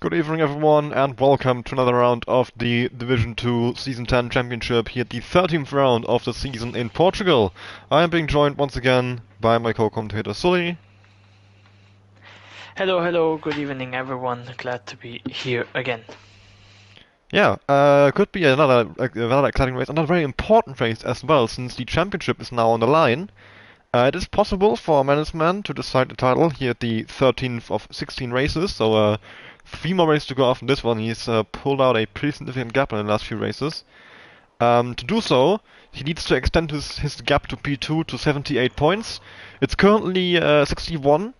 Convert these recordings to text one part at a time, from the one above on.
Good evening everyone and welcome to another round of the Division 2 Season 10 Championship here at the 13th round of the season in Portugal. I am being joined once again by my co-commentator Sully. Hello, good evening everyone. Glad to be here again. Yeah, could be another exciting race, another very important race as well, since the championship is now on the line. It is possible for Mannesman to decide the title here at the 13th of 16 races, so 3 more races to go after this one. He's pulled out a pretty significant gap in the last few races. To do so, he needs to extend his gap to P2 to 78 points. It's currently 61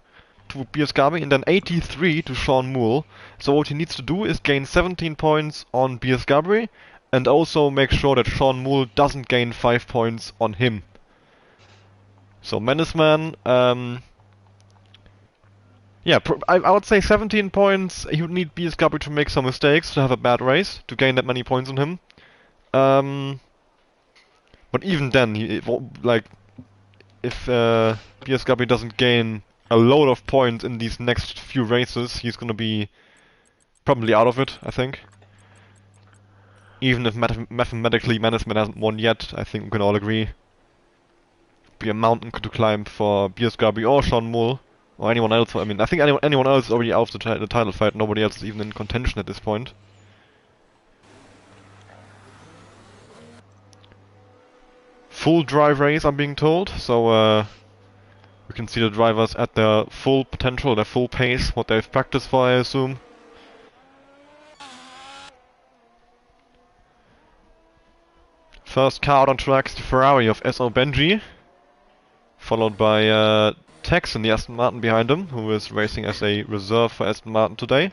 to Biasgabi and then 83 to Sean Moole. So what he needs to do is gain 17 points on Biasgabi and also make sure that Sean Moole doesn't gain 5 points on him. So Mannesman, yeah, I would say 17 points. He would need Biasgabi to make some mistakes to have a bad race to gain that many points on him. But even then, if Biasgabi doesn't gain a load of points in these next few races, he's gonna be probably out of it, I think. Even if mathematically Mannesman hasn't won yet, I think we can all agree. Be a mountain to climb for Biasgabi or Sean Moole or anyone else. I mean, I think anyone else is already out of the title fight. Nobody else is even in contention at this point. Full drive race, I'm being told, so we can see the drivers at their full potential, their full pace, what they've practiced for, I assume. First car out on track is the Ferrari of S.O. Benji, followed by Tex and the Aston Martin behind him, who is racing as a reserve for Aston Martin today.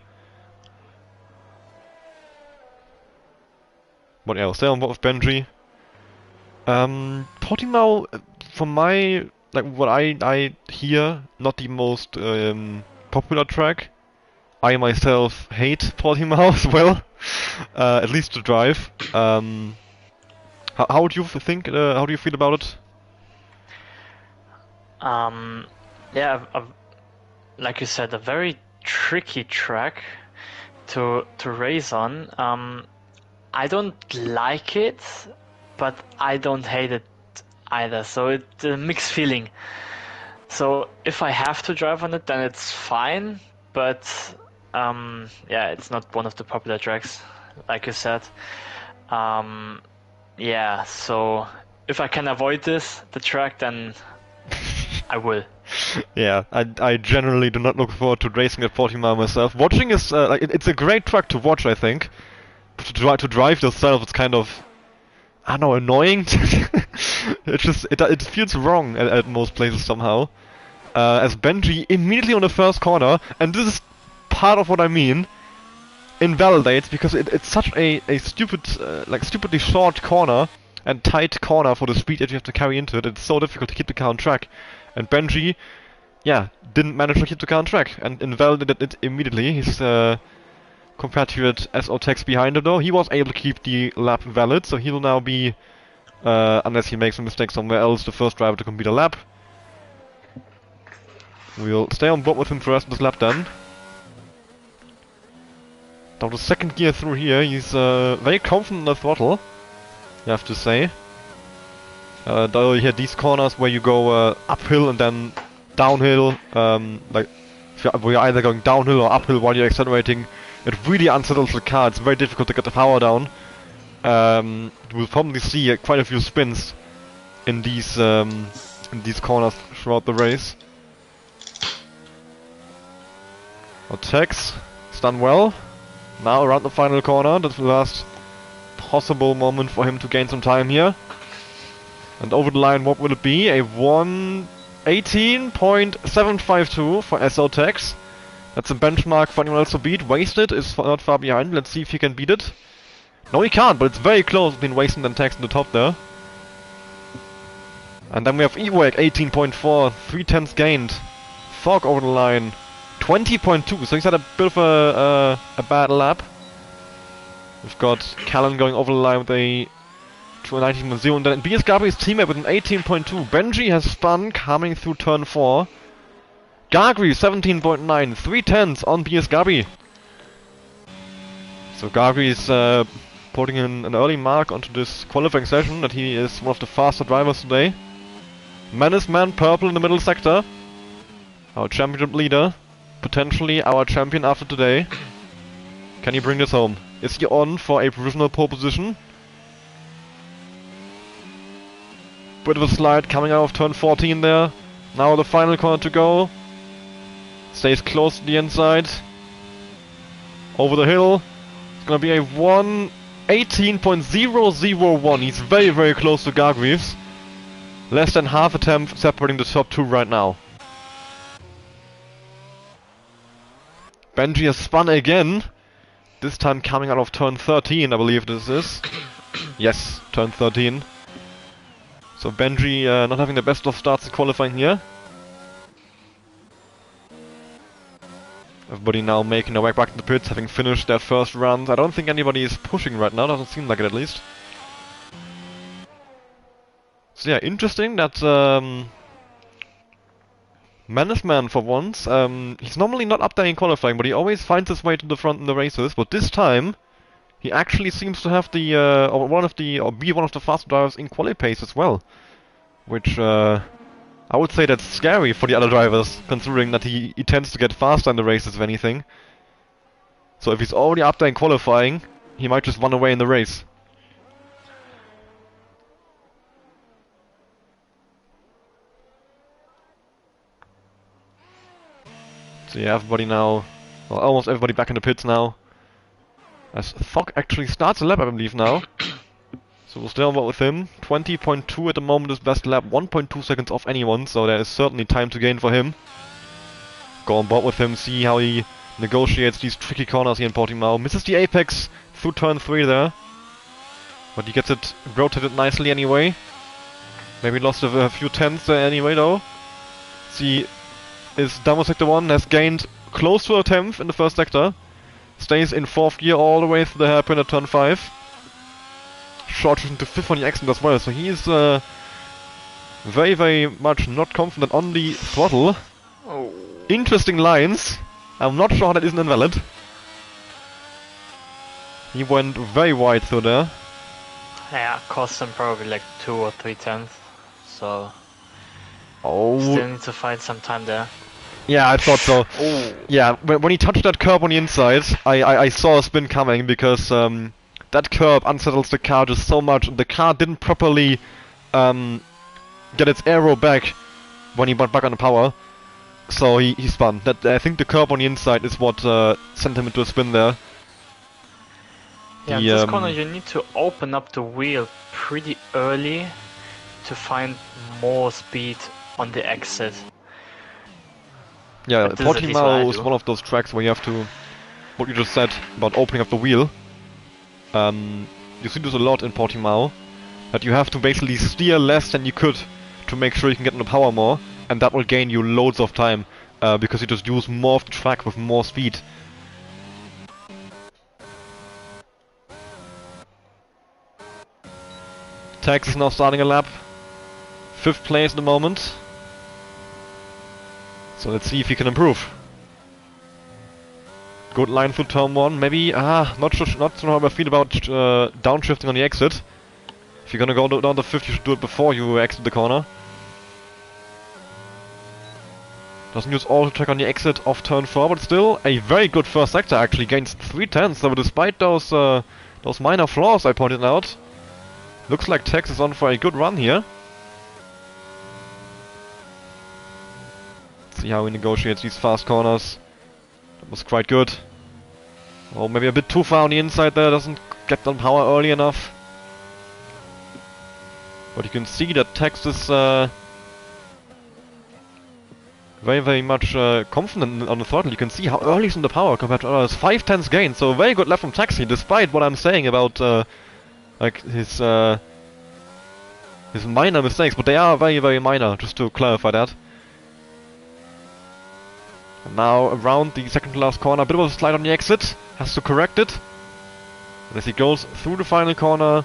But yeah, we'll stay on board with Benji. Portimao, from what I hear, not the most popular track. I myself hate Portimao as well, at least to drive. How do you think? How do you feel about it? Yeah, like you said, a very tricky track to race on. I don't like it, but I don't hate it either. So it's a mixed feeling. So if I have to drive on it, then it's fine. But yeah, it's not one of the popular tracks, like you said. Yeah, so if I can avoid the track, then I will. Yeah, I generally do not look forward to racing at Portimao myself. Watching is it's a great track to watch, I think. But to drive yourself, it's kind of, I don't know, annoying. It feels wrong at most places somehow. As Benji immediately on the first corner, and this is part of what I mean, invalidates because it's such a stupidly short corner and tight corner for the speed that you have to carry into it. It's so difficult to keep the car on track, and Benji, yeah, didn't manage to keep the car on track and invalidated it immediately. His compatriot S.O. Tex behind him though, he was able to keep the lap valid, so he will now be, unless he makes a mistake somewhere else, the first driver to complete a lap. We'll stay on board with him for the rest of this lap then. Now the second gear through here, he's very confident on the throttle, you have to say. Though you have these corners where you go uphill and then downhill, where you're either going downhill or uphill while you're accelerating, it really unsettles the car. It's very difficult to get the power down. We'll probably see quite a few spins in these corners throughout the race. Tex, it's done well. Now around the final corner, that's the last possible moment for him to gain some time here. And over the line, what will it be? A 1:18.752 for S.O. Tex. That's a benchmark for anyone else to beat. Wasted is not far behind. Let's see if he can beat it. No, he can't, but it's very close between Wasted and Tex in the top there. And then we have Ewek 18.4, 3/10 gained. Fog over the line 20.2, so he's had a bit of a bad lap. We've got Callan going over the line with a 19.0, and then Biasgabi's teammate with an 18.2. Benji has spun, coming through turn 4. Gagri 17.9, 3/10 on Biasgabi. So Gagri is putting in an early mark onto this qualifying session that he is one of the faster drivers today. Menace Man purple in the middle sector. Our championship leader. Potentially our champion after today. Can he bring this home? Is he on for a provisional pole position? Bit of a slide coming out of turn 14 there. Now the final corner to go. Stays close to the inside. Over the hill. It's gonna be a 1:18.001. He's very, very close to Gargreaves. Less than half a tenth separating the top two right now. Benji has spun again. This time coming out of turn 13, I believe this is. Yes, turn 13. So Benji not having the best of starts in qualifying here. Everybody now making their way back to the pits, having finished their first runs. I don't think anybody is pushing right now, doesn't seem like it at least. So yeah, interesting that Menace Man for once, he's normally not up there in qualifying, but he always finds his way to the front in the races. But this time, he actually seems to have the, or be one of the fast drivers in quali pace as well. Which, I would say that's scary for the other drivers, considering that he tends to get faster in the races if anything. So if he's already up there in qualifying, he might just run away in the race. So yeah, everybody now, well, almost everybody back in the pits now. As Thok actually starts a lap, I believe, now. So we'll stay on board with him. 20.2 at the moment is best lap, 1.2 seconds off anyone, so there is certainly time to gain for him. Go on board with him, see how he negotiates these tricky corners here in Portimao. Misses the apex through turn 3 there. But he gets it rotated nicely anyway. Maybe lost a few tenths there anyway though. See, is Damo sector 1 has gained close to a tenth in the first sector. Stays in 4th gear all the way through the hairpin at turn 5. Short into 5th on the accident as well, so he is very, very much not confident on the throttle. Oh. Interesting lines. I'm not sure how that isn't invalid. He went very wide through there. Yeah, cost him probably like 2 or 3 tenths. So Oh. still need to find some time there. Yeah, I thought so. Oh. Yeah, when he touched that curb on the inside, I saw a spin coming because that curb unsettles the car just so much. The car didn't properly get its aero back when he went back on the power, so he spun. That I think the curb on the inside is what sent him into a spin there. Yeah, in this corner you need to open up the wheel pretty early to find more speed on the exit. Yeah, But this is at least what I Portimao is do. one of those tracks where you have to, what you just said about opening up the wheel. You see this a lot in Portimao, that you have to basically steer less than you could to make sure you can get in the power more, and that will gain you loads of time, because you just use more of the track with more speed. Tax is now starting a lap. 5th place at the moment. So let's see if he can improve. Good line through turn 1. Maybe, not sure how I feel about downshifting on the exit. If you're gonna go down the 5th, you should do it before you exit the corner. Doesn't use auto track on the exit off turn 4, but still a very good first sector actually. Gains 3 tenths, so despite those minor flaws I pointed out, looks like Tex is on for a good run here. See how he negotiates these fast corners. That was quite good. Oh, maybe a bit too far on the inside there, doesn't get on power early enough. But you can see that Tex is very, very much confident on the throttle. You can see how early he's in the power compared to others. 5 tenths gain, so a very good lap from Taxi, despite what I'm saying about like his minor mistakes, but they are very, very minor, just to clarify that. And now around the second to last corner, a bit of a slide on the exit, has to correct it. And as he goes through the final corner,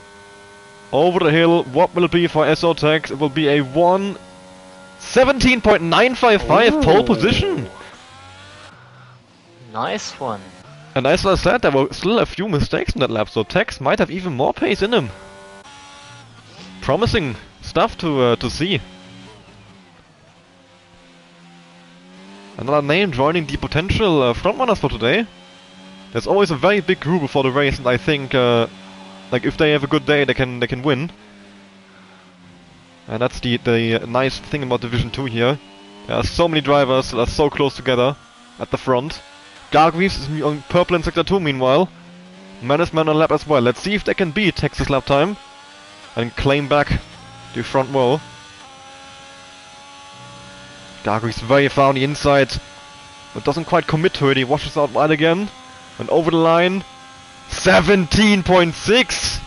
over the hill, what will it be for SO Tex? It will be a 1:17.955 pole position! Nice one. And as I said, there were still a few mistakes in that lap, so Tex might have even more pace in him. Promising stuff to see. Another name joining the potential frontrunners for today. There's always a very big group before the race, and I think, like if they have a good day, they can win. And that's the nice thing about Division 2 here. There are so many drivers that are so close together at the front. Gargreaves is on purple in Sector 2 meanwhile. Mannesman on lap as well. Let's see if they can beat Texas lap time and claim back the front row. Gargreaves very far on the inside, but doesn't quite commit to it. He washes out wide again. And over the line, 17.6!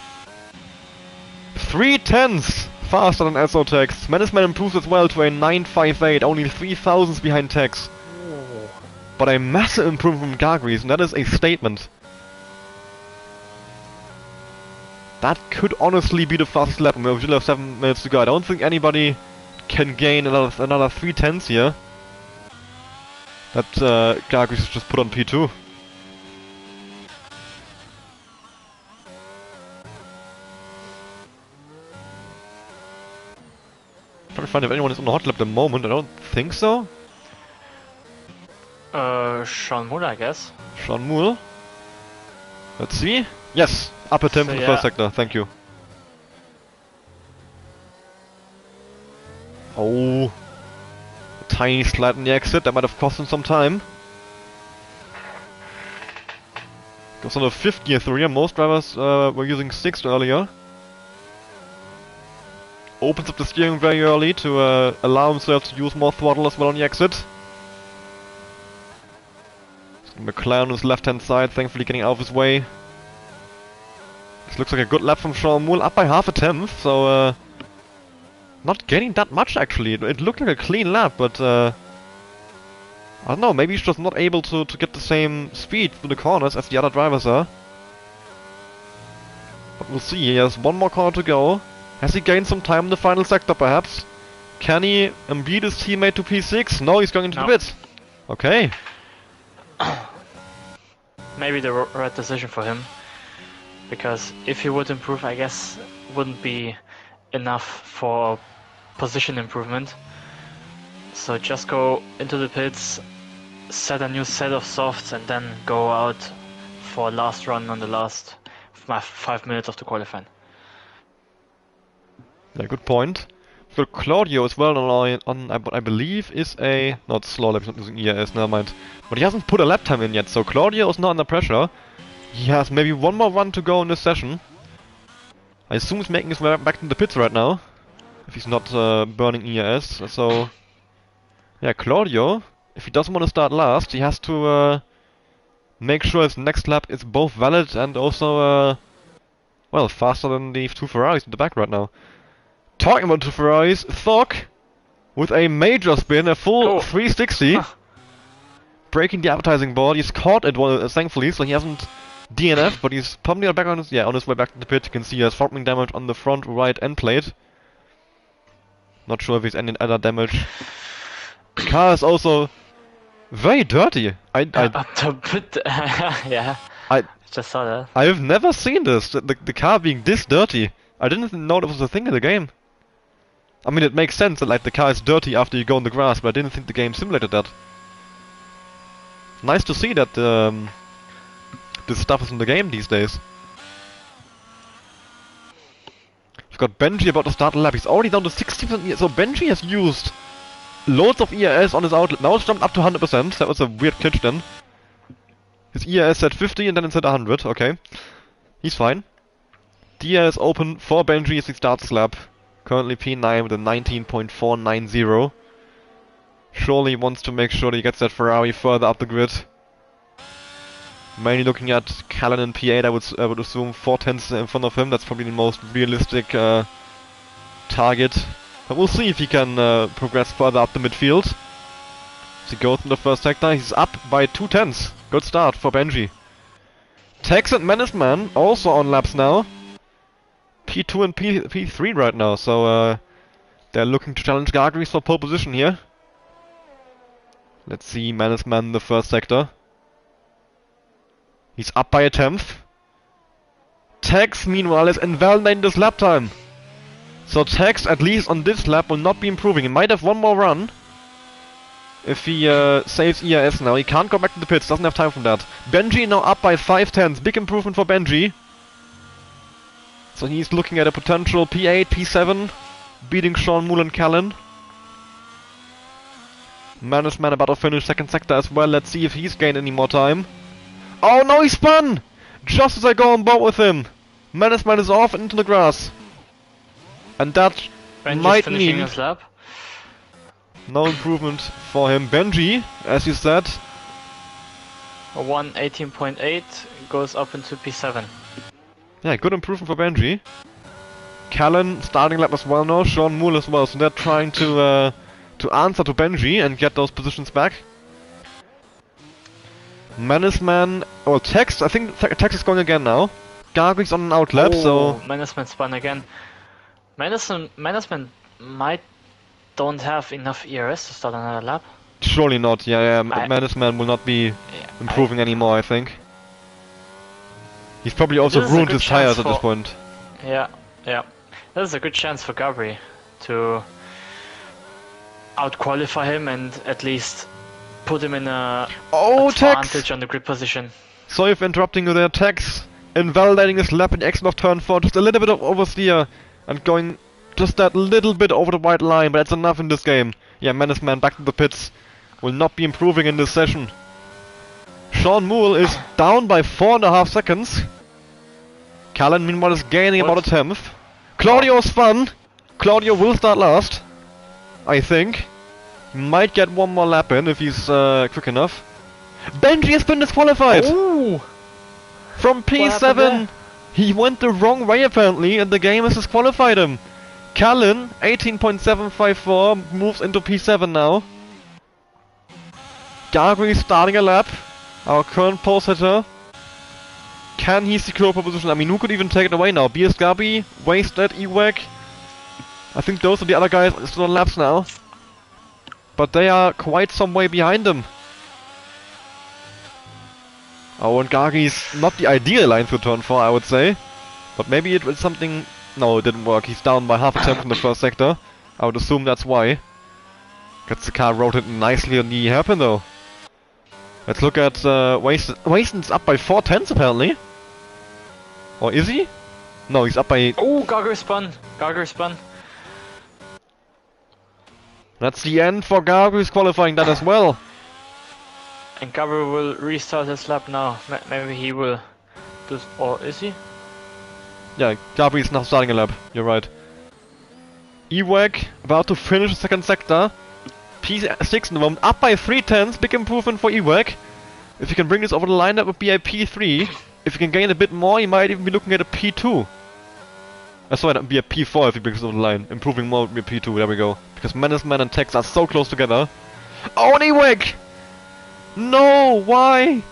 3/10 faster than SO-Tex. Mannesman improves as well to a 9.58, only 3 thousandths behind Tex. But a massive improvement from Gargreaves, and that is a statement. That could honestly be the fastest lap, and we still have 7 minutes to go. I don't think anybody can gain another 3/10 here. That Gargreaves has just put on P2. Trying to find if anyone is on the hot lap at the moment. I don't think so. Sean Moore, I guess. Sean Moore. Let's see. Yes, upper temp So, for the yeah. first sector. Thank you. Oh, a tiny slide in the exit. That might have cost him some time. Goes on a 5th gear 3. Most drivers were using 6th earlier. Opens up the steering very early to allow himself to use more throttle as well on the exit. McLaren on his left-hand side, thankfully getting out of his way. This looks like a good lap from Sean Moore, up by half a tenth, so not getting that much actually. It looked like a clean lap, but I don't know, maybe he's just not able to get the same speed through the corners as the other drivers are. But we'll see, he has one more corner to go. Has he gained some time in the final sector perhaps? Can he beat his teammate to P6? No, he's going into the pits. Okay. Maybe the right decision for him, because if he would improve, I guess wouldn't be enough for position improvement. So just go into the pits, set a new set of softs, and then go out for a last run on the last 5 minutes of the qualifying. Yeah, good point. So Claudio as well on I believe is a... not slow lap, he's not using ERS, never mind. But he hasn't put a lap time in yet, so Claudio is not under pressure. He has maybe one more run to go in this session. I assume he's making his way back to the pits right now, if he's not burning ERS, so... yeah, Claudio, if he doesn't want to start last, he has to make sure his next lap is both valid and also, well, faster than the 2 Ferraris in the back right now. Talking about 2 Ferraris, Thok with a major spin, a full 360, breaking the advertising board. He's caught at one, thankfully, so he hasn't DNF, but he's probably back on his way back to the pit. You can see he has front wing damage on the front right end plate. Not sure if he's any other damage. The car is also very dirty. Yeah. I just saw that. I've never seen this. The car being this dirty. I didn't know that was a thing in the game. I mean, it makes sense that like the car is dirty after you go on the grass, but I didn't think the game simulated that. Nice to see that this stuff is in the game these days. We've got Benji about to start the lap. He's already down to 60%. So Benji has used loads of ERS on his outlet. Now it's jumped up to 100%. That was a weird glitch then. His ERS said 50 and then it said 100. Okay. He's fine. DRS open for Benji as he starts his lap. Currently P9 with a 19.490. Surely wants to make sure that he gets that Ferrari further up the grid. Mainly looking at Callan and P8, I would assume 4/10 in front of him. That's probably the most realistic target. But we'll see if he can progress further up the midfield. As he goes in the first sector, he's up by 2/10. Good start for Benji. Tex and Mannesman also on laps now. P2 and P3 right now, so they're looking to challenge Gargreaves for pole position here. Let's see Mannesman in the first sector. He's up by a tenth. Tex, meanwhile, is invalidating this lap time. So Tex, at least on this lap, will not be improving. He might have one more run. If he saves ERS now. He can't go back to the pits, doesn't have time for that. Benji now up by 5/10. Big improvement for Benji. So he's looking at a potential P8, P7, beating Sean Moole and Callan. Management about to finish second sector as well. Let's see if he's gained any more time. Oh no, he spun! Just as I go on board with him. Management is off into the grass. And that Benji's might finishing mean his lap. no improvement for him. Benji, as you said. A 118.8 goes up into P7. Yeah, good improvement for Benji. Callan starting lap as well now, Sean Moole as well, so they're trying to answer to Benji and get those positions back. Menaceman, or Tex, I think Tex is going again now. Gargly's on an out lap, so... Menaceman spun again. Menaceman might don't have enough ERS to start another lap. Surely not, yeah, Menaceman will not be improving anymore, I think. He's probably also ruined his tires at this point. Yeah. There's a good chance for Gabri to out-qualify him and at least put him in a advantage on the grid position. Sorry for interrupting you there, Tex. Invalidating his lap in the exit of turn 4, just a little bit of oversteer and going just that little bit over the white line, but that's enough in this game. Yeah, Menaceman back to the pits. Will not be improving in this session. Sean Moole is down by 4.5 seconds. Callan meanwhile is gaining about a tenth. Claudio spun. Claudio will start last, I think. He might get one more lap in if he's quick enough. Benji has been disqualified! Ooh. From P7! He went the wrong way apparently and the game has disqualified him. Callan, 18.754, moves into P7 now. Gargly starting a lap. Our current pole sitter. Can he secure a position? I mean, who could even take it away now? BS Gabi, Wasted, Ewek. I think those are the other guys still on laps now. But they are quite some way behind him. Oh, and Gargi's not the ideal line through turn 4, I would say. But maybe it was something... No, it didn't work. He's down by half a tenth in the first sector. I would assume that's why. Gets the car rotated nicely on the hairpin though. Let's look at Wasted. Waston's up by 4/10 apparently. Or is he? No, he's up by... Oh, Garger spun. That's the end for Garger, who's qualifying that as well. And Garger will restart his lap now. Maybe he will do... Or is he? Yeah, Gabri's now starting a lap. You're right. Ewek about to finish the second sector. P6 in the moment, up by 3/10. Big improvement for Ewek. If you can bring this over the line, that would be a P3. If you can gain a bit more, you might even be looking at a P2. Sorry, that would be a P4 if he brings it over the line. Improving more would be a P2, there we go. Because Menaceman and Tex are so close together. Oh, and Ewek! No, why?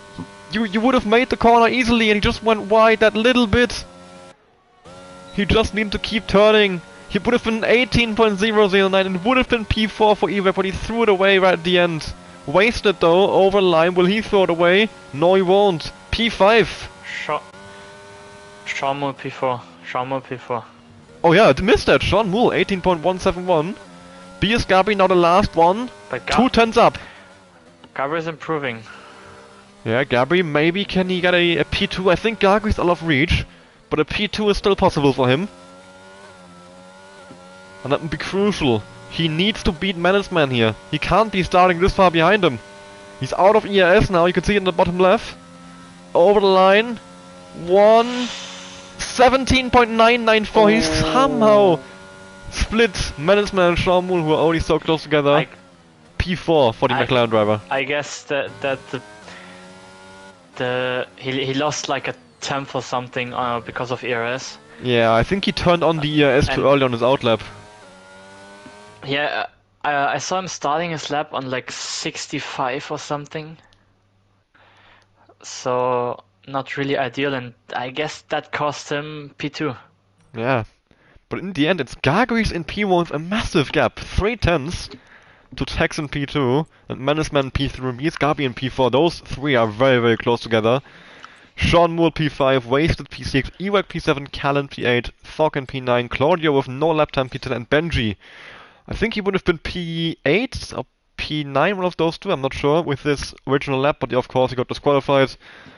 You would have made the corner easily and he just went wide that little bit. He just needed to keep turning. He would have been 18.009 and would have been P4 for Ewek, but he threw it away right at the end. Wasted though, over the line. Will he throw it away? No, he won't. P5. Sean Moole P4. Sean Moole P4. Oh yeah, I missed that. Sean Moole, 18.171. BS Gabi now the last one. But 2/10 up. Gabi is improving. Yeah, Gabi, maybe can he get a P2? I think Gabri's out of reach, but a P2 is still possible for him. And that would be crucial. He needs to beat Menaceman here. He can't be starting this far behind him. He's out of ERS now, you can see it in the bottom left. Over the line. 17.994. He's somehow split Menaceman and Sean Moole, who are only so close together. P4 for the McLaren driver. I guess that he lost like a tenth or something because of ERS. Yeah, I think he turned on the ERS too early on his outlap. Yeah, I saw him starting his lap on like 65 or something. So not really ideal, and I guess that cost him P2. Yeah, but in the end it's Gargris in P1 with a massive gap, 3/10 to Tex in P2 and Menaceman P3, Gabi in P4. Those three are very, very close together. Sean Moore P5, Wasted P6, Ewak P7, Callan P8, Thog in P9, Claudio with no lap time P10, and Benji. I think he would have been P8 or P9, one of those two, I'm not sure, with this original lap, but of course he got disqualified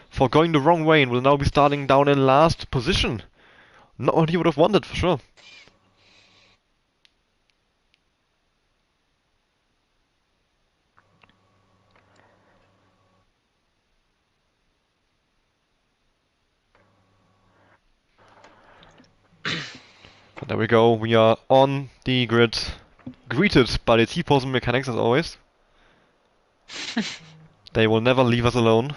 for going the wrong way and will now be starting down in last position. Not what he would have wanted, for sure. But there we go, we are on the grid, greeted by the T-posing mechanics as always. They will never leave us alone.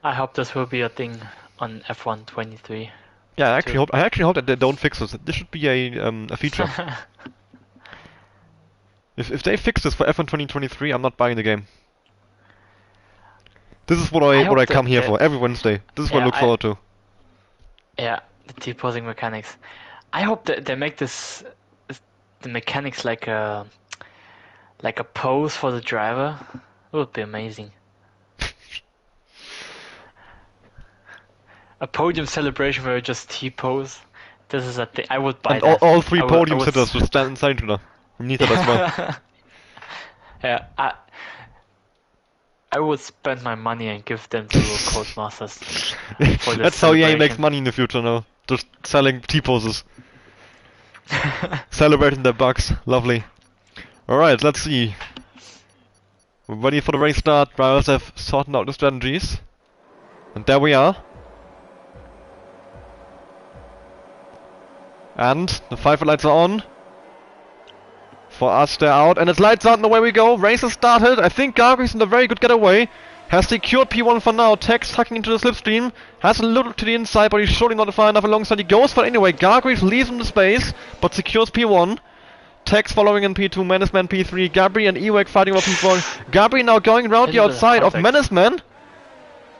I hope this will be a thing on F1 23. Yeah, I actually hope that they don't fix this. This should be a feature. If they fix this for F1 2023, I'm not buying the game. This is what I come here for every Wednesday. This is what I look forward to. Yeah, the T-posing mechanics. I hope that they make the mechanics like a pose for the driver. It would be amazing. A podium celebration where you just T-pose. This is a thing. I would buy and that. all three podium sitters will stand inside each other. We need that as well. Yeah, I would spend my money and give them to Codemasters. That's how EA makes money in the future now. Just selling T-poses. Celebrating their bugs. Lovely. Alright, let's see. We're ready for the race start. Drivers have sorted out the strategies. And there we are. And the 5 lights are on. For us, they're out. And it's lights out and away we go. Race has started. I think Gargary's in a very good getaway. Has secured P1 for now. Tex tucking into the slipstream. Has a little to the inside, but he's surely not far enough alongside. He goes for it anyway. Gargary's leaves him the space, but secures P1. Tex following in P2. Menaceman P3. Gabri and Ewak fighting over P4. Gabri now going around the outside of Menaceman.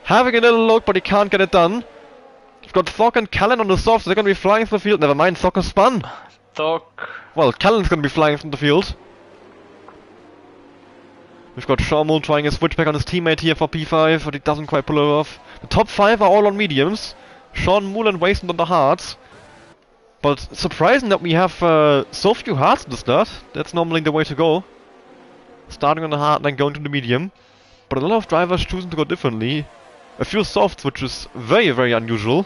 Having a little look, but he can't get it done. We've got Thog and Callan on the softs. They're going to be flying from the field. Never mind, Thog has spun. Thog. Well, Callan's going to be flying from the field. We've got Shawmul trying a switchback on his teammate here for P5, but he doesn't quite pull it off. The top 5 are all on mediums. Sean Moole and Wasteland on the hards. But surprising that we have so few hards at the start. That's normally the way to go. Starting on the hard and then going to the medium. But a lot of drivers choosing to go differently. A few softs, which is very, very unusual.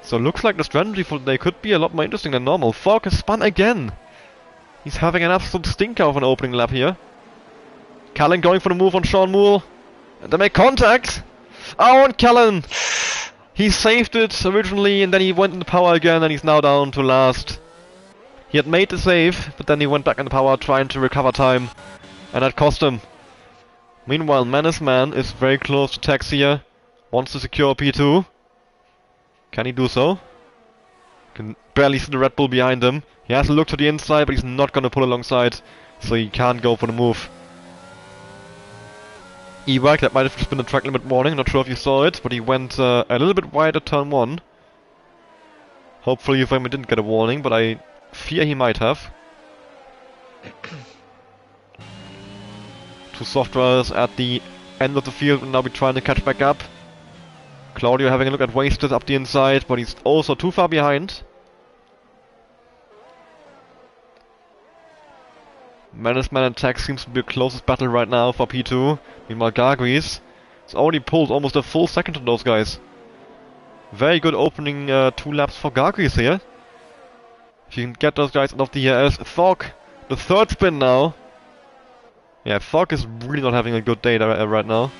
So it looks like the strategy for today could be a lot more interesting than normal. Thog has spun again. He's having an absolute stinker of an opening lap here. Callan going for the move on Sean Moore. And they make contact! Oh, and Callan! He saved it originally and then he went in the power again and he's now down to last. He had made the save, but then he went back in the power trying to recover time. And that cost him. Meanwhile, Menaceman is very close to Tex here. Wants to secure P2. Can he do so? Can barely see the Red Bull behind him. He has to look to the inside, but he's not going to pull alongside. So he can't go for the move. Ewak, that might have just been a track limit warning. Not sure if you saw it, but he went a little bit wide at turn 1. Hopefully Ufemi didn't get a warning, but I fear he might have. Two soft drivers at the end of the field will now be trying to catch back up. Claudio having a look at Wasted up the inside, but he's also too far behind. Menaceman and Tex seems to be the closest battle right now for P2. Meanwhile, Gargary's has already pulled almost a full second on those guys. Very good opening 2 laps for Gargary's here. If you can get those guys out of the ERS. Thog, the 3rd spin now. Yeah, Thog is really not having a good day right now.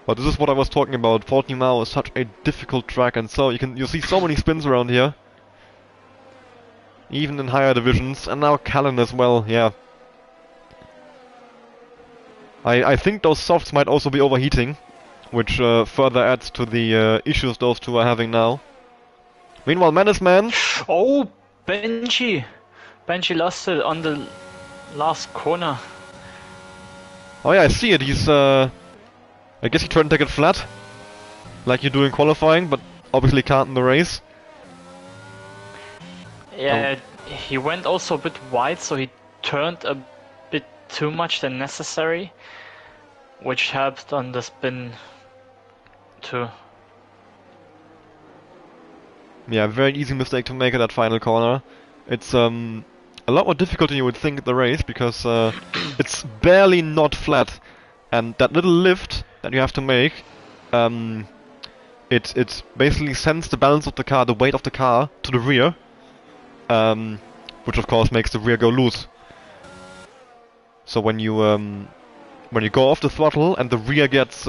But this is what I was talking about. Portimao is such a difficult track, and so you see so many spins around here. Even in higher divisions, and now Callan as well, yeah. I think those softs might also be overheating, which further adds to the issues those two are having now. Meanwhile, Menaceman... Oh, Benji! Benji lost it on the last corner. Oh yeah, I see it, he's I guess he tried to take it flat, like you do in qualifying, but obviously can't in the race. Yeah, he went also a bit wide, so he turned a bit too much than necessary, which helped on the spin too. Yeah, very easy mistake to make at that final corner. It's a lot more difficult than you would think at the race because it's barely not flat, and that little lift that you have to make, it basically sends the balance of the car, the weight of the car, to the rear, which of course makes the rear go loose. So when you go off the throttle and the rear gets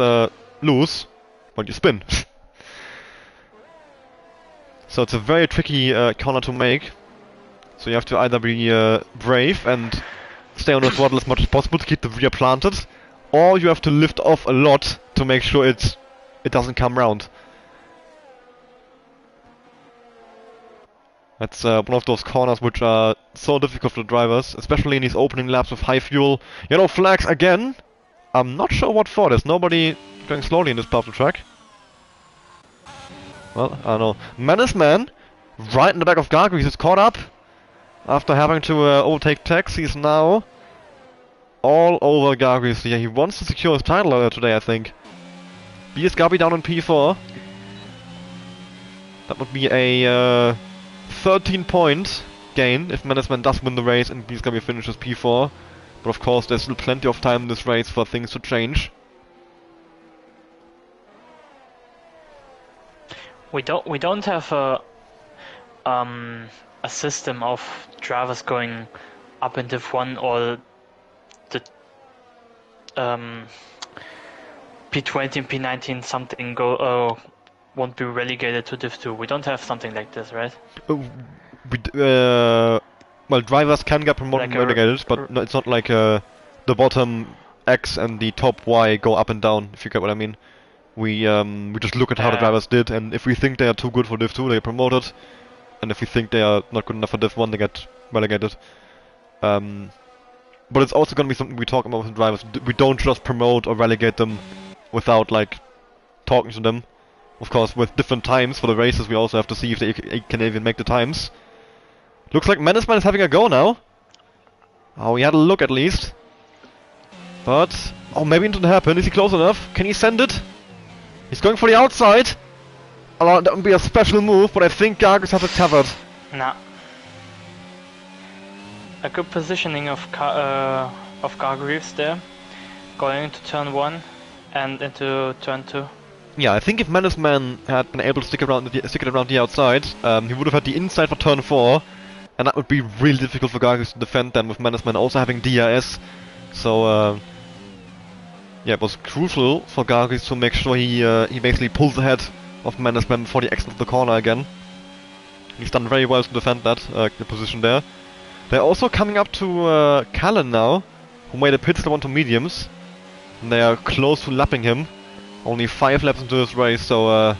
loose, when you spin. So it's a very tricky corner to make. So you have to either be brave and stay on the throttle as much as possible to keep the rear planted, or you have to lift off a lot to make sure it doesn't come round. That's one of those corners which are so difficult for the drivers, especially in these opening laps with high fuel. Yellow flags again. I'm not sure what for. There's nobody going slowly in this part of the track. Well, I don't know. Menace Man, right in the back of Gargreaves, is caught up. After having to overtake Tex, he's now all over Gargreaves. Yeah, he wants to secure his title today, I think. BS Gabi down in P4. That would be a 13-point gain if Menace Man does win the race and BS Gabi finishes P4. But of course, there's still plenty of time in this race for things to change. We don't have a system of drivers going up in Div 1 or the P20 and P19 something won't be relegated to Div 2. We don't have something like this, right? Well, drivers can get promoted and relegated, but no, it's not like the bottom X and the top Y go up and down, if you get what I mean. We just look at how the drivers did, and if we think they are too good for Div 2, they get promoted. And if we think they are not good enough for Div 1, they get relegated. But it's also going to be something we talk about with the drivers. We don't just promote or relegate them without, like, talking to them. Of course, with different times for the races, we also have to see if they can even make the times. Looks like Menace Man is having a go now. Oh, he had a look at least. But, oh, maybe it didn't happen. Is he close enough? Can he send it? He's going for the outside. Oh, that would be a special move, but I think Gargreaves has it covered. Nah. A good positioning of Gargreaves there, going into turn 1 and into turn 2. Yeah, I think if Menace Man had been able to stick it around the outside, he would have had the inside for turn 4, and that would be really difficult for Gargreaves to defend then with Menace Man also having DRS. So yeah, it was crucial for Gargreaves to make sure he basically pulls ahead of Menace Man before the exit of the corner again. He's done very well to defend that the position there. They're also coming up to Callan now, who made a pit stop onto mediums. And they are close to lapping him. Only 5 laps into this race, so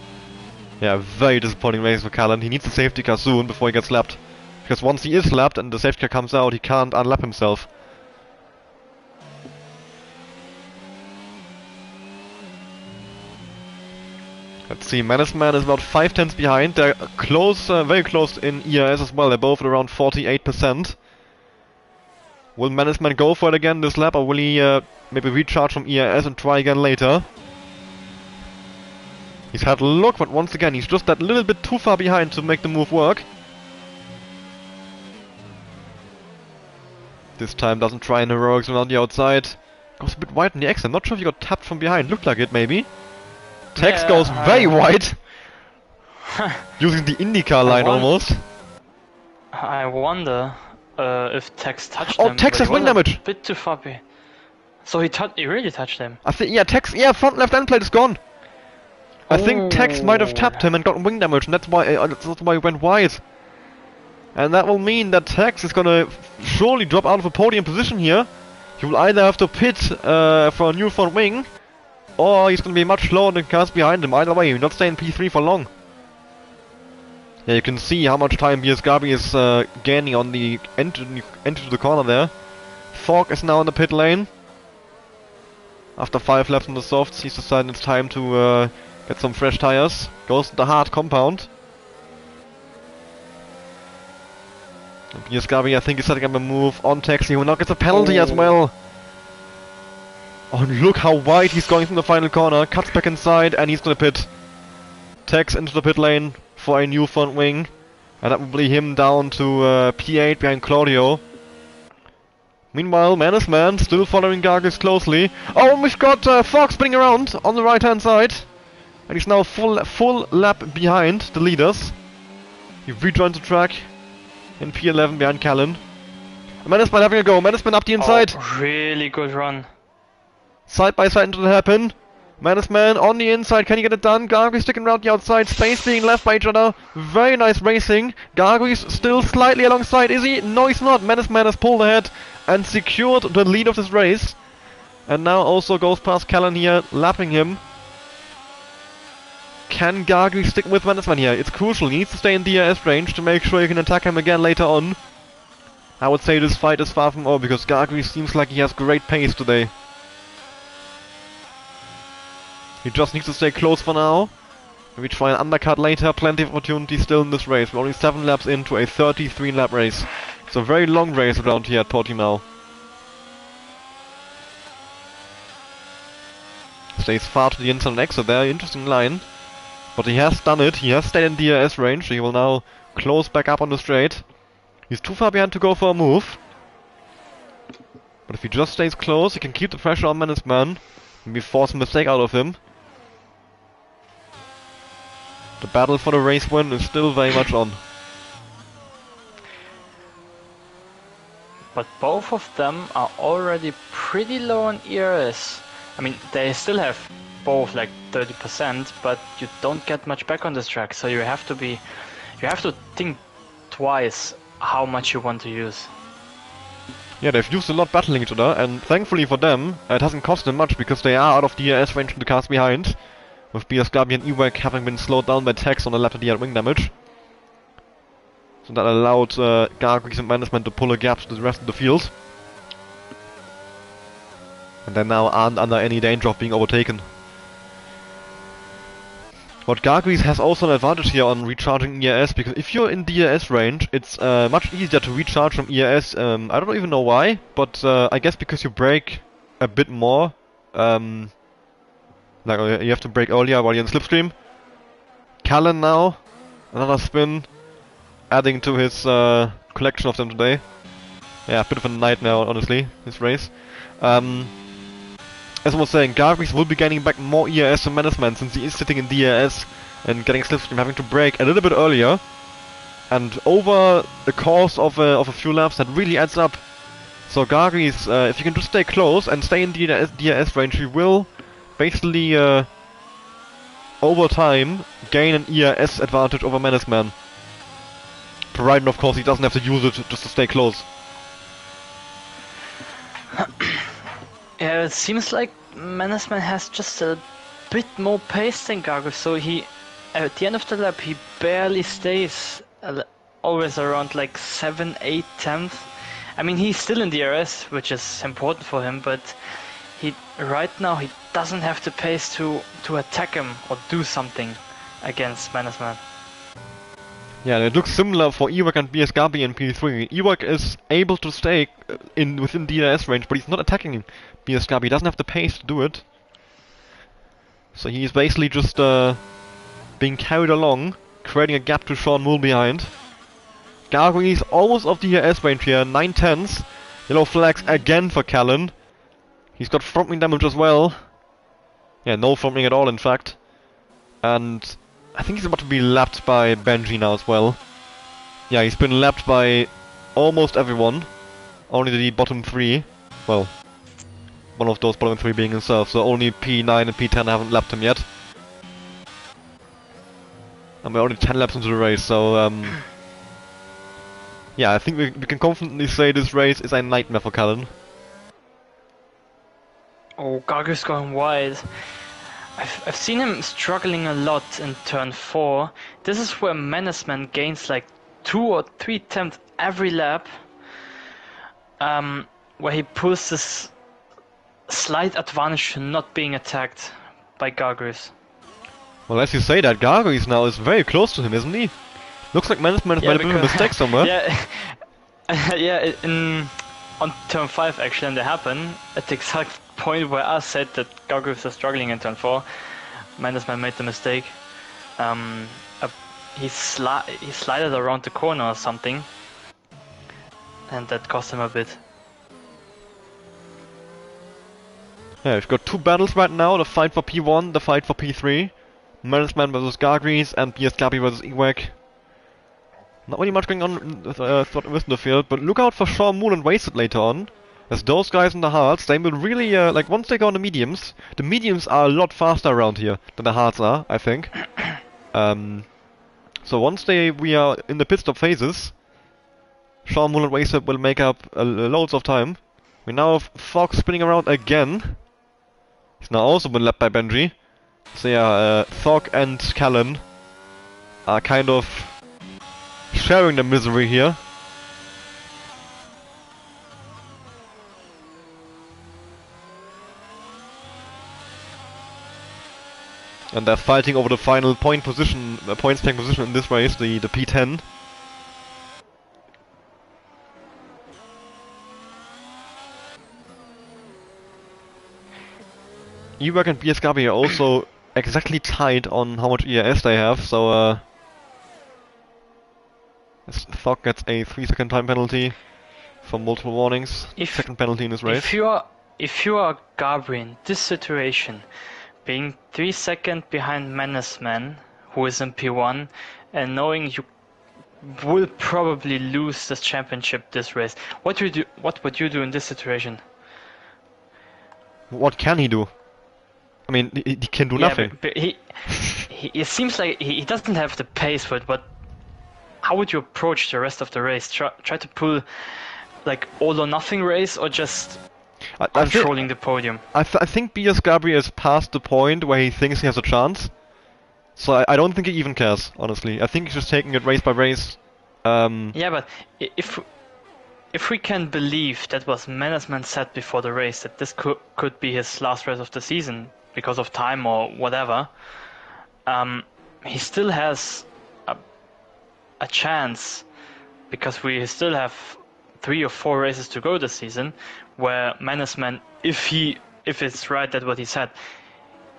yeah, very disappointing race for Callan. He needs a safety car soon before he gets lapped. Because once he is lapped and the safety car comes out, he can't unlap himself. Let's see, Menace Man is about 5 tenths behind. They're close, very close in ERS as well. They're both at around 48%. Will Menace Man go for it again this lap, or will he maybe recharge from ERS and try again later? He's had a look, but once again, he's just that little bit too far behind to make the move work. This time doesn't try an heroics around the outside. Goes a bit wide in the X. I'm not sure if he got tapped from behind. Looked like it, maybe. Tex goes very wide. Using the IndyCar line almost. I wonder if Tex touched him. Oh, Tex has wing damage! A bit too far behind. So he really touched him. I think, yeah, Tex, yeah, front left end plate is gone. I think Tex might have tapped him and got wing damage, and that's why he went wide. And that will mean that Tex is gonna surely drop out of a podium position here. He will either have to pit for a new front wing, or he's gonna be much slower than cars behind him. Either way, he's not staying P3 for long. Yeah, you can see how much time BS Gabi is gaining on the entry to the corner there. Falk is now in the pit lane. After 5 laps on the softs, he's decided it's time to get some fresh tires. Goes to the hard compound. BS Gabi, I think, is setting up a move on Tex. He will not get a penalty as well. Oh, and look how wide he's going from the final corner. Cuts back inside, and he's gonna pit. Tags into the pit lane for a new front wing. And that will bring him down to P8 behind Claudio. Meanwhile, Menace Man still following Gargis closely. Oh, and we've got Fox spinning around on the right hand side. And he's now full lap behind the leaders. He rejoins the track in P11 behind Callan. Menace Man having a go. Menace Man up the inside. Oh, really good run. Side by side into the hairpin. Menace Man on the inside, can he get it done? Gargis sticking around the outside, space being left by each other. Very nice racing. Gargis still slightly alongside, is he? No, he's not. Menace Man has pulled ahead and secured the lead of this race. And now also goes past Callan here, lapping him. Can Gargis stick with Menace Man here? It's crucial, he needs to stay in DRS range to make sure he can attack him again later on. I would say this fight is far from over because Gargis seems like he has great pace today. He just needs to stay close for now. Maybe try an undercut later. Plenty of opportunities still in this race. We're only 7 laps into a 33 lap race. It's a very long race around here at Portimao. Stays far to the inside exit there. Interesting line. But he has done it. He has stayed in DRS range. He will now close back up on the straight. He's too far behind to go for a move. But if he just stays close, he can keep the pressure on Menace Man. Maybe force a mistake out of him. The battle for the race win is still very much on. But both of them are already pretty low on ERS. I mean, they still have both like 30%, but you don't get much back on this track, so you have to think twice how much you want to use. Yeah, they've used a lot battling each other, and thankfully for them, it hasn't cost them much because they are out of DRS range from the cars behind. With BSGabi and Ewek having been slowed down by tags on the lap of the wing damage. So that allowed Gargis and Menace Man to pull a gap to the rest of the field. And they now aren't under any danger of being overtaken. But Gargis has also an advantage here on recharging ERS, because if you're in DRS range, it's much easier to recharge from ERS. I don't even know why, but I guess because you brake a bit more. Like you have to brake earlier while you're in slipstream. Callan now, another spin, adding to his collection of them today. Yeah, a bit of a nightmare, honestly, this race. As I was saying, Gargis will be gaining back more ERS than Menace Man since he is sitting in DRS and getting slipstream, having to brake a little bit earlier. And over the course of a few laps, that really adds up. So Gargis, if you can just stay close and stay in DRS range, he will basically, over time, gain an ERS advantage over Menace Man. Provided, of course, he doesn't have to use it just to stay close. Yeah, it seems like Menace Man has just a bit more pace than Gargis, so he, at the end of the lap, he barely stays always around like 7, 8 tenths. I mean, he's still in DRS, which is important for him, but right now he doesn't have the pace to attack him or do something against Menace Man. Yeah, it looks similar for Ewek and BSGabi in P3. Ewek is able to stay within DRS range, but he's not attacking BSGabi. He doesn't have the pace to do it. So he's basically just being carried along, creating a gap to Sean Moole behind. Gargis almost off DRS range here, 9 tenths. Yellow flags again for Callan. He's got front wing damage as well. Yeah, no front wing at all, in fact. And I think he's about to be lapped by Benji now as well. Yeah, he's been lapped by almost everyone. Only the bottom 3. Well, one of those bottom 3 being himself, so only P9 and P10 haven't lapped him yet. And we're only 10 laps into the race, so yeah, I think we can confidently say this race is a nightmare for Callan. Oh, Gargis going wide. I've seen him struggling a lot in turn 4. This is where Menace Man gains like 2 or 3 tenths every lap. Where he pulls this slight advantage to not being attacked by Gargis. Well, as you say that, Gargis now is very close to him, isn't he? Looks like Menace Man has made a bit of a mistake somewhere. Yeah, yeah. On turn 5 actually, and they happen at the exact point where I said that Gargoyles are struggling in turn 4, Mannesman made the mistake. He slided around the corner or something, and that cost him a bit. Yeah, we've got 2 battles right now, the fight for P1, the fight for P3. Mannesman versus Gargries and BSKB versus Ewek. Not really much going on with the field, but look out for Shaw, Moon and Wasted later on. As those guys in the hearts, they will really, like, once they go on the mediums are a lot faster around here than the hearts are, I think. So once we are in the pit stop phases, Shaw, Moon and Wasted will make up loads of time. We now have Fox spinning around again. He's now also been lapped by Benji. So yeah, Thog and Callan are kind of sharing the misery here. And they're fighting over the final points tank position in this race, the P10. Ewek and BSKB are also exactly tied on how much ERS they have, so Thog gets a 3-second time penalty for multiple warnings. Second penalty in this race. If you are Gabri in this situation, being 3 seconds behind Mannesman, who is in P1, and knowing you will probably lose this championship this race, what would you do in this situation? What can he do? I mean, he can do nothing. But it seems like he doesn't have the pace for it, but how would you approach the rest of the race? Try to pull like all or nothing race, or just controlling the podium? I think BSKB is past the point where he thinks he has a chance. So I don't think he even cares, honestly. I think he's just taking it race by race. Yeah, but if we can believe that was Mannesman said before the race, that this could be his last race of the season because of time or whatever, he still has a chance, because we still have 3 or 4 races to go this season, where Mannesman, if it's right that what he said,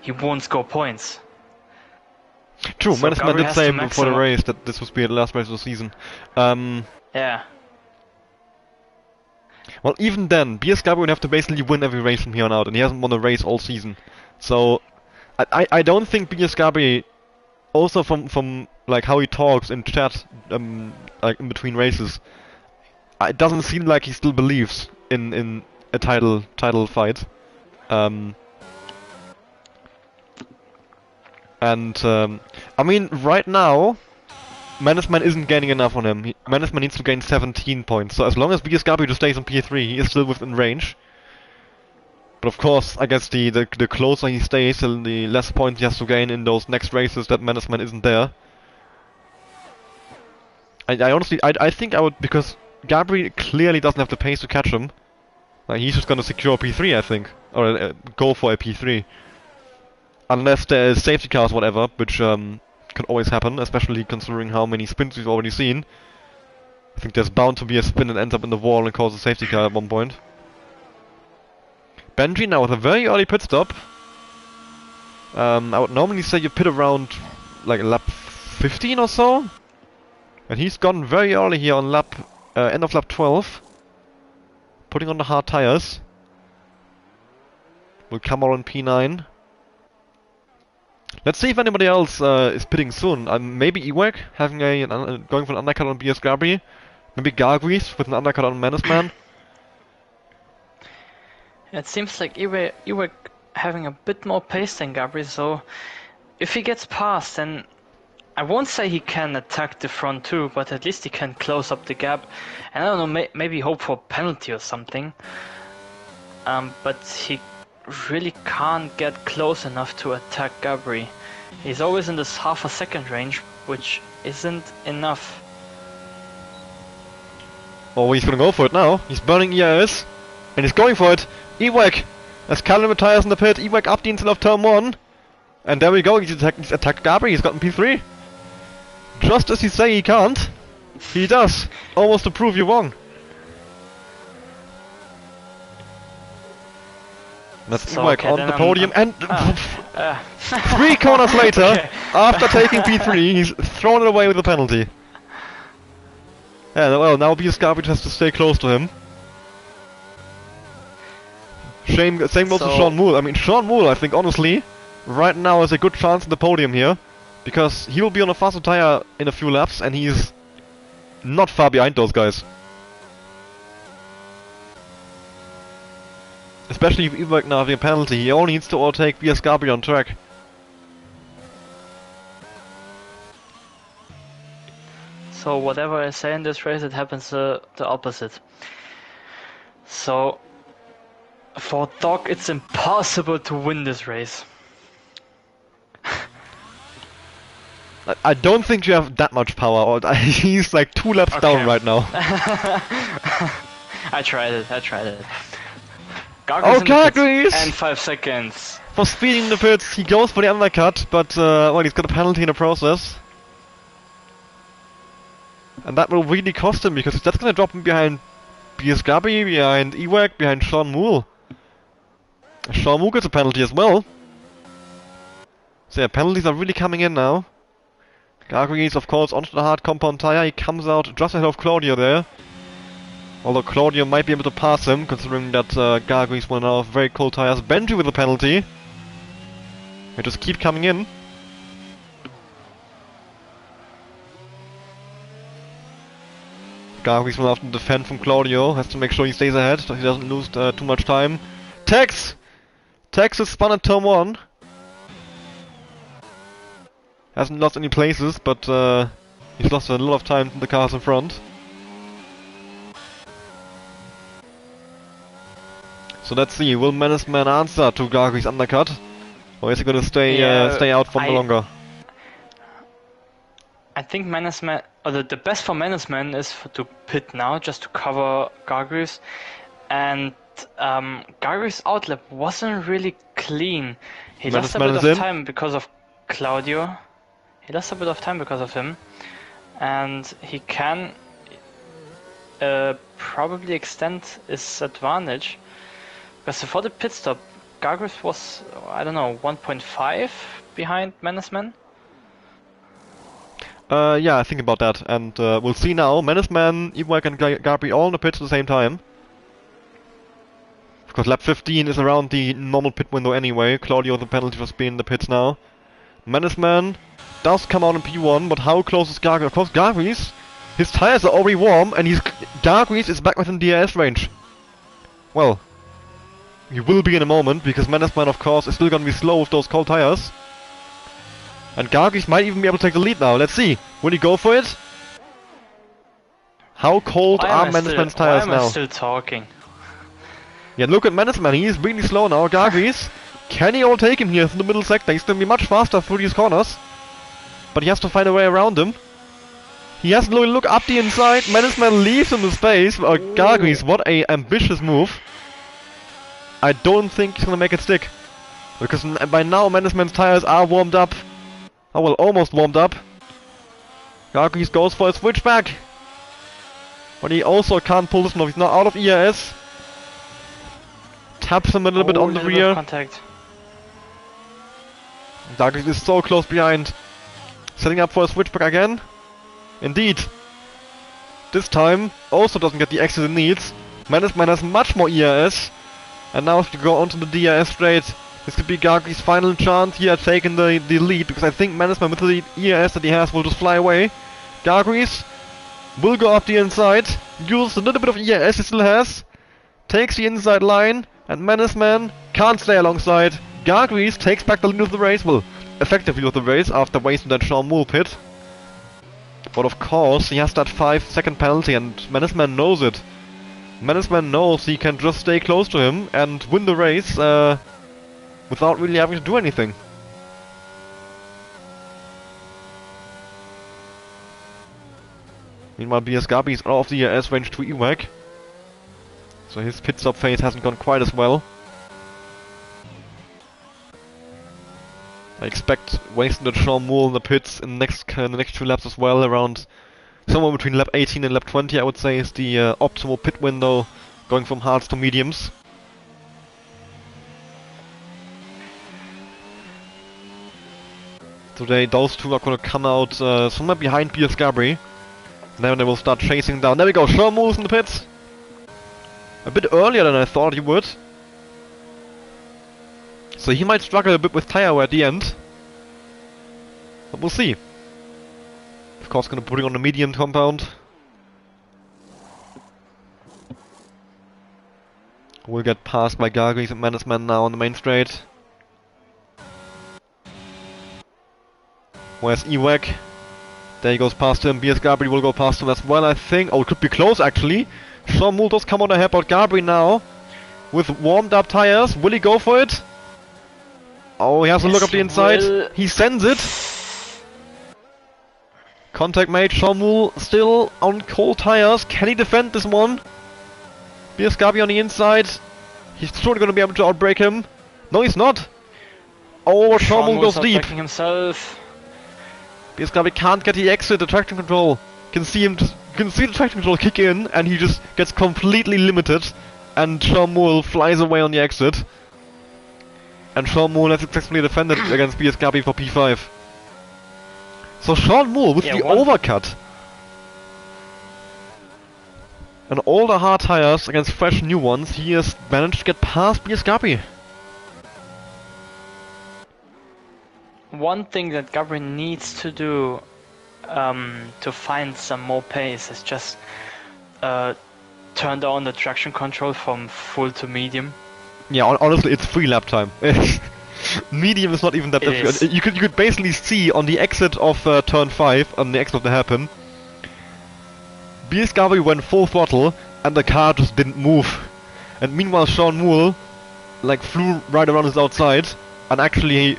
he won't score points. True, So Mannesman Gabri did has say to before the maximize- race that this would be the last race of the season. Yeah. Well, even then, BSKB would have to basically win every race from here on out, and he hasn't won a race all season. So, I don't think BSKB, also from like how he talks in chat, like in between races, it doesn't seem like he still believes in a title fight. I mean, right now, Mannesman isn't gaining enough on him. Mannesman needs to gain 17 points, so as long as BSKB just stays on P3, he is still within range. But of course, I guess the closer he stays, the less points he has to gain in those next races that Mannesman isn't there. I honestly, I think I would, because Gabri clearly doesn't have the pace to catch him. Like, he's just gonna secure a P3, I think. Or go for a P3. Unless there is safety cars, whatever, which could always happen, especially considering how many spins we've already seen. I think there's bound to be a spin that ends up in the wall and causes a safety car at one point. Benji now with a very early pit stop. I would normally say you pit around like lap 15 or so. And he's gone very early here on end of lap 12. Putting on the hard tires. Will come out on P9. Let's see if anybody else is pitting soon. Maybe Ewek having going for an undercut on BSKB. Maybe Gargries with an undercut on Mannesman. It seems like Ewek having a bit more pace than Gabri, so if he gets past, then I won't say he can attack the front too, but at least he can close up the gap. And I don't know, maybe hope for a penalty or something. But he really can't get close enough to attack Gabri. He's always in this half a second range, which isn't enough. Oh, he's gonna go for it now. He's burning ERS. And he's going for it. Ewek! As Callan retires in the pit, Ewek up the inside of turn 1. And there we go, he's attacked Gabri, he's gotten P3. Just as you say he can't, he does. Almost to prove you wrong. That's So, Ewek okay, on then the podium, and uh, 3 corners later, okay. after taking P3, he's thrown it away with a penalty. Yeah, well, now Biescavage has to stay close to him. Same goes to Sean Moore. I mean, Sean Moore, I think, honestly, right now has a good chance at the podium here. Because he will be on a faster tire in a few laps, and he's not far behind those guys. Especially if Ewek now having a penalty, he only needs to overtake Biescavage on track. So whatever I say in this race, it happens the opposite. So for Doc, it's impossible to win this race. I don't think you have that much power, or he's like 2 laps down right now. I tried it. Oh, Gargris! And 5 seconds. For speeding the pits, he goes for the undercut, but well, he's got a penalty in the process. And that will really cost him, because that's gonna drop him behind Biescavage, behind Ewek, behind Sean Moore. Sean Moore gets a penalty as well. So yeah, penalties are really coming in now. Gargris, of course, onto the hard compound tire. He comes out just ahead of Claudio there. Although Claudio might be able to pass him, considering that Gargris will now have very cold tires. Benji with a penalty. They just keep coming in. Gargris will have to defend from Claudio. Has to make sure he stays ahead, so he doesn't lose too much time. Tex! Tex is spun at turn 1. Hasn't lost any places, but he's lost a lot of time to the cars in front. So let's see, will Menace Man answer to Gargris' undercut? Or is he gonna stay out for longer? I think Menace Man, or the best for Menace Man is to pit now, just to cover Gargris. And Gargris' outlap wasn't really clean. He lost a bit of time because of Claudio. He lost a bit of time because of him, and he can probably extend his advantage. Because before the pit stop, Gargris was, I don't know, 1.5 behind Menace Man. Yeah, I think about that, and we'll see now. Menace Man, Ewek and Gabri all in the pits at the same time. Because lap 15 is around the normal pit window anyway. Claudio the penalty for being in the pits now. Menace Man does come out in P1, but how close is Gargris? Of course, Gargris, his tires are already warm, and Gargris is back within DRS range. Well, he will be in a moment, because Menace Man, of course, is still gonna be slow with those cold tires. And Gargris might even be able to take the lead now. Let's see. Will he go for it? How cold are Menace Man's tires now? Why am I still talking? Yeah, look at Menace Man. He is really slow now. Gargris, can he overtake him here in the middle sector? He's gonna be much faster through these corners. But he has to find a way around him. He has to look up the inside. Menace Man leaves him the space. Gargris, what a ambitious move. I don't think he's gonna make it stick. Because by now Menace Man's tires are warmed up. Oh well, almost warmed up. Gargris goes for a switchback. But he also can't pull this one off. He's not out of ERS. Taps him a little bit on the rear. Contact. Gargris is so close behind. Setting up for a switchback again. Indeed. This time also doesn't get the exit it needs. Menace Man has much more ERS. And now if you go onto the DRS straight, this could be Gargris' final chance here at taking the lead, because I think Menace Man with the ERS that he has will just fly away. Gargris will go up the inside, uses a little bit of ERS he still has, takes the inside line, and Menace Man can't stay alongside. Gargris takes back the lead of the race, well, effectively of the race, after wasting that Sean Moore pit. But of course, he has that 5-second penalty, and Menace Man knows it. Menace Man knows he can just stay close to him and win the race without really having to do anything. Meanwhile, Biescavage is out of the ERS range to Ewek. So his pit stop phase hasn't gone quite as well. I expect wasting the Sean Moore in the pits in the next 2 laps as well, around somewhere between lap 18 and lap 20, I would say, is the optimal pit window, going from hards to mediums. So those two are gonna come out somewhere behind Pierce Gabri. Then they will start chasing down. There we go, Sean Moore's in the pits. A bit earlier than I thought he would. So he might struggle a bit with tire wear at the end. But we'll see. Of course, gonna put it on the medium compound. We'll get passed by Gargis and Mannesman now on the main straight. Where's Ewek? There he goes past him. BS Gabri will go past him as well, I think. Oh, it could be close actually. Sean Moole does come on ahead, but Gabri now with warmed up tires. Will he go for it? Oh, he has a look up the inside. He sends it. Contact made. Sean Moole still on cold tires. Can he defend this one? BS Gabri on the inside. He's surely going to be able to outbrake him. No, he's not. Oh, Sean Moole goes deep. Himself. BS Gabri can't get the exit, the traction control. You can see the traction control kick in, and he just gets completely limited. And Sean Moole flies away on the exit. And Sean Moole has successfully defended against BS Gabri for P5. So Sean Moole with the overcut. And all the hard tires against fresh new ones, he has managed to get past BS Gabri. One thing that Gabri needs to do to find some more pace is just turn down the traction control from full to medium. Yeah, honestly, it's free lap time. Medium is not even that difficult. You could basically see on the exit of turn 5, on the exit of the hairpin, BS Gabri went full throttle and the car just didn't move. And meanwhile Sean Moole like flew right around his outside and actually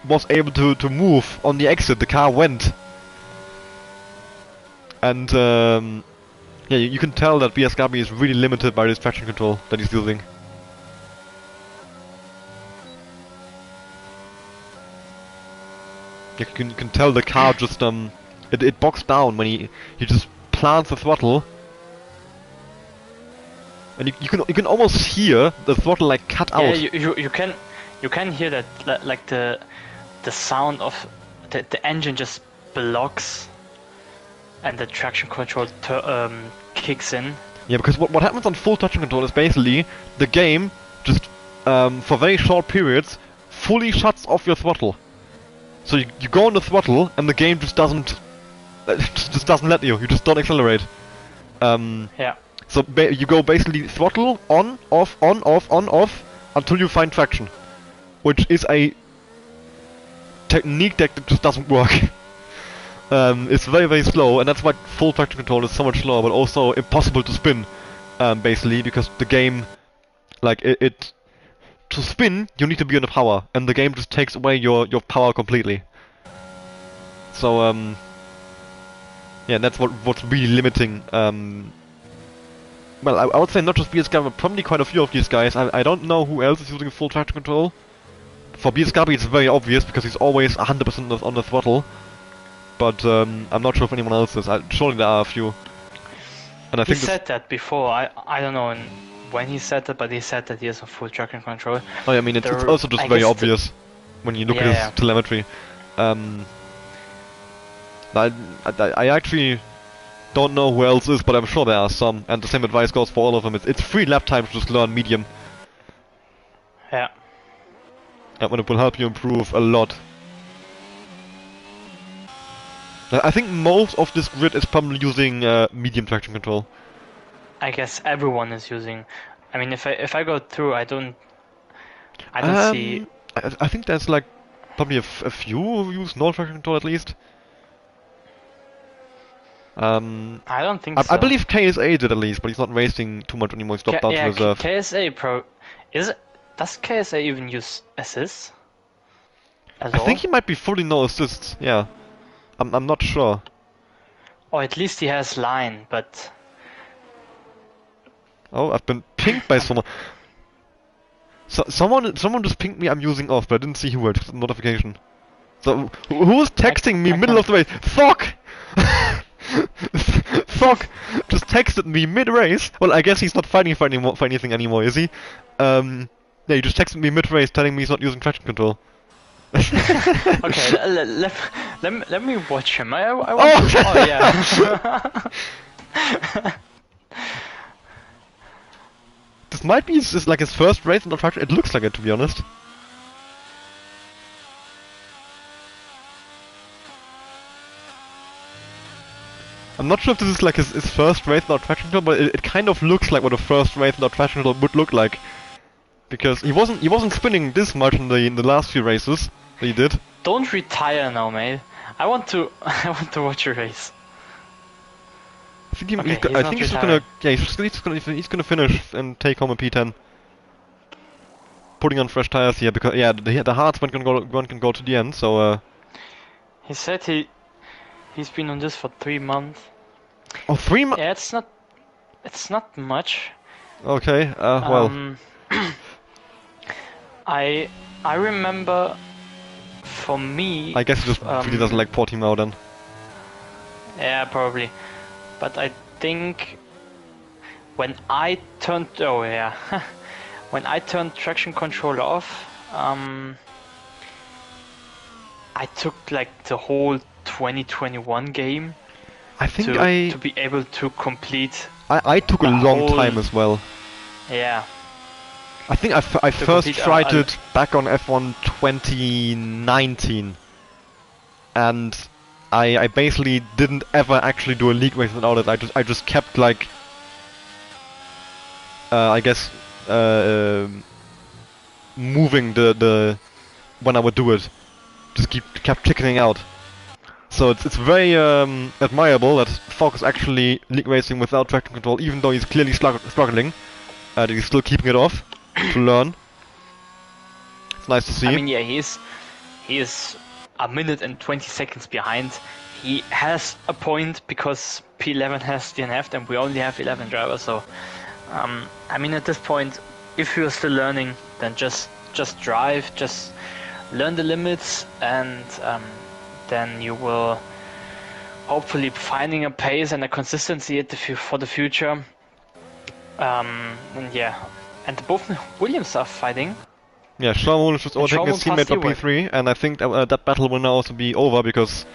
was able to move on the exit. The car went. And yeah, you can tell that BS Gabri is really limited by this traction control that he's using. You can tell the car just it bogs down when he just plants the throttle, and you can almost hear the throttle like cut out. Yeah, you can hear that like the sound of the engine just blocks, and the traction control kicks in. Yeah, because what happens on full traction control is basically the game just for very short periods fully shuts off your throttle. So you go on the throttle and the game just doesn't let you. You just don't accelerate. Yeah. So you go basically throttle on, off, until you find traction, which is a technique that just doesn't work. It's very slow, and that's why full traction control is so much slower, but also impossible to spin. Basically, because the game, like to spin, you need to be on the power, and the game just takes away your power completely. So yeah, that's what's really limiting. Well, I would say not just BS Gabri, but probably quite a few of these guys. I don't know who else is using full traction control. For BS Gabri it's very obvious because he's always 100% on the throttle. But I'm not sure if anyone else is. Surely there are a few. And I think he said that before. I don't know when he said that, but he said that he has a full traction control. Oh yeah, I mean it's also just very obvious when you look at his telemetry. I actually don't know who else is, but I'm sure there are some, and the same advice goes for all of them. It's free lap time to just learn medium. Yeah. And it will help you improve a lot. I think most of this grid is probably using medium traction control. I guess everyone is using. I mean, if I go through, I don't see. I think there's like probably a few who use no traction control at least. I don't think so. I believe KSA did at least, but he's not racing too much anymore. He's dropped down to reserve. KSA Pro. Does KSA even use assists? I think he might be fully no assists. Yeah, I'm not sure. Or at least he has line, but. Oh, I've been pinged by someone. Someone just pinged me. I'm using off, but I didn't see who. It's a notification. So who was texting me middle of the race? Fuck! Fuck! Just texted me mid-race. Well, I guess he's not fighting for anything anymore, is he? Yeah, he just texted me mid-race telling me he's not using traction control. Okay, let me watch him. I want Oh! to. Oh yeah. This might be like his first race in the track. It looks like it, to be honest. I'm not sure if this is like his first race without traction control, but it kind of looks like what a first race without traction control would look like. Because he wasn't spinning this much in the last few races that he did. Don't retire now, mate. I want to I want to watch a race. I think, Okay, I think he's just gonna he's gonna finish and take home a P10. Putting on fresh tires here because yeah the hards one can go to the end, so He said he's been on this for 3 months. oh 3 months. Yeah, it's not much. Okay, well. I remember for me. I guess he just really doesn't like Portimao then. Yeah, probably. But I think when I turned when I turned traction control off, I took like the whole 2021 game. I think to be able to complete. I took a long time as well. Yeah. I think I first tried it back on F1 2019, and I basically didn't ever actually do a league race without it. I just kept like I guess moving the when I would do it, just kept chickening out. So it's very admirable that Fox is actually league racing without traction control, even though he's clearly struggling. That he's still keeping it off to learn. It's nice to see. I mean, yeah, he is a minute and 20 seconds behind. He has a point because P11 has DNF'd and we only have 11 drivers. So, I mean, at this point, if you're still learning, then just drive, just learn the limits, and then you will hopefully finding a pace and a consistency for the future. And yeah, and both Williams are fighting. Yeah, Sean is just overtaking his teammate for P3, and I think that battle will now also be over because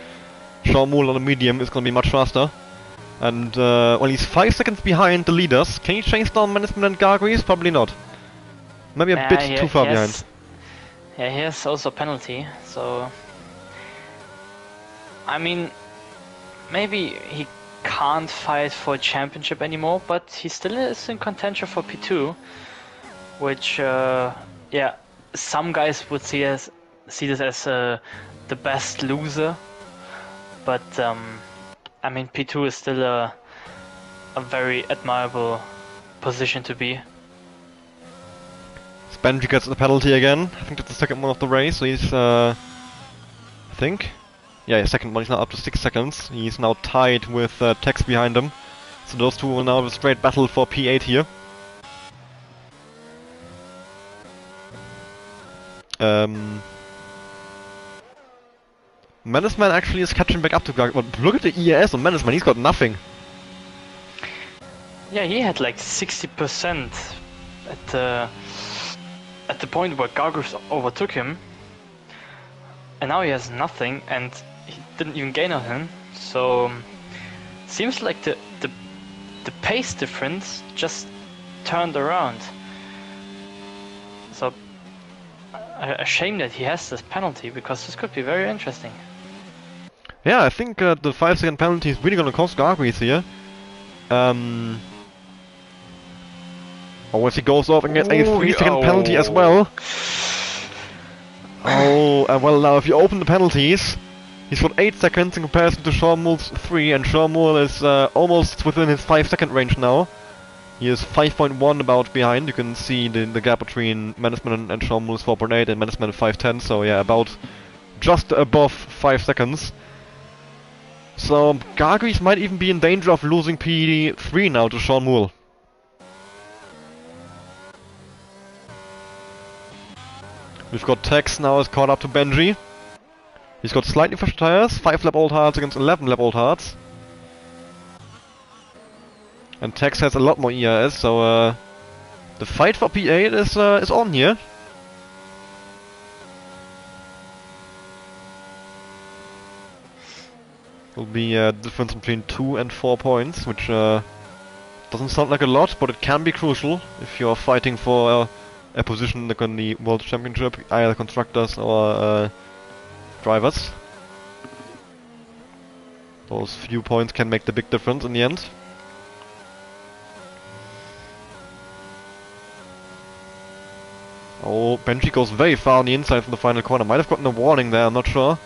Sean Moore on the medium is going to be much faster. And well, he's 5 seconds behind the leaders. Can he chase down Management and Gargries? Probably not. Maybe a bit too far behind. Yeah, he has also a penalty, so I mean, maybe he can't fight for a championship anymore, but he still is in contention for P2, which, yeah, some guys would see this as the best loser, but I mean, P2 is still a very admirable position to be. Benji gets the penalty again. I think that's the second one of the race, so he's, I think. Yeah, second one, he's now up to 6 seconds. He's now tied with Tex behind him. So those two will now have a straight battle for P8 here. Menaceman actually is catching back up to Garg. But look at the EAS on Menaceman, he's got nothing. Yeah, he had like 60% at the point where Gargris overtook him. And now he has nothing, and he didn't even gain on him. So seems like the pace difference just turned around. So a shame that he has this penalty, because this could be very interesting. Yeah, I think the 5-second penalty is really gonna cost Gargries here. Or if he goes off and gets a 3-second penalty as well. Oh, well now if you open the penalties, he's got 8 seconds in comparison to Sean Moore's 3, and Sean Moore is almost within his 5-second range now. He is 5.1 about behind. You can see the gap between Management and Sean Moore's 4.8 and Management 5.10, so yeah, about just above 5 seconds. So Gargries might even be in danger of losing P3 now to Sean Moore. We've got Tex now is caught up to Benji. He's got slightly fresher tires, 5-lap old hards against 11-lap old hards. And Tex has a lot more ERS, so the fight for P8 is on here. Will be a difference between 2 and 4 points, which doesn't sound like a lot, but it can be crucial if you're fighting for a position in the World Championship, either constructors or drivers. Those few points can make the big difference in the end. Oh, Benji goes very far on the inside from the final corner. Might have gotten a warning there, I'm not sure.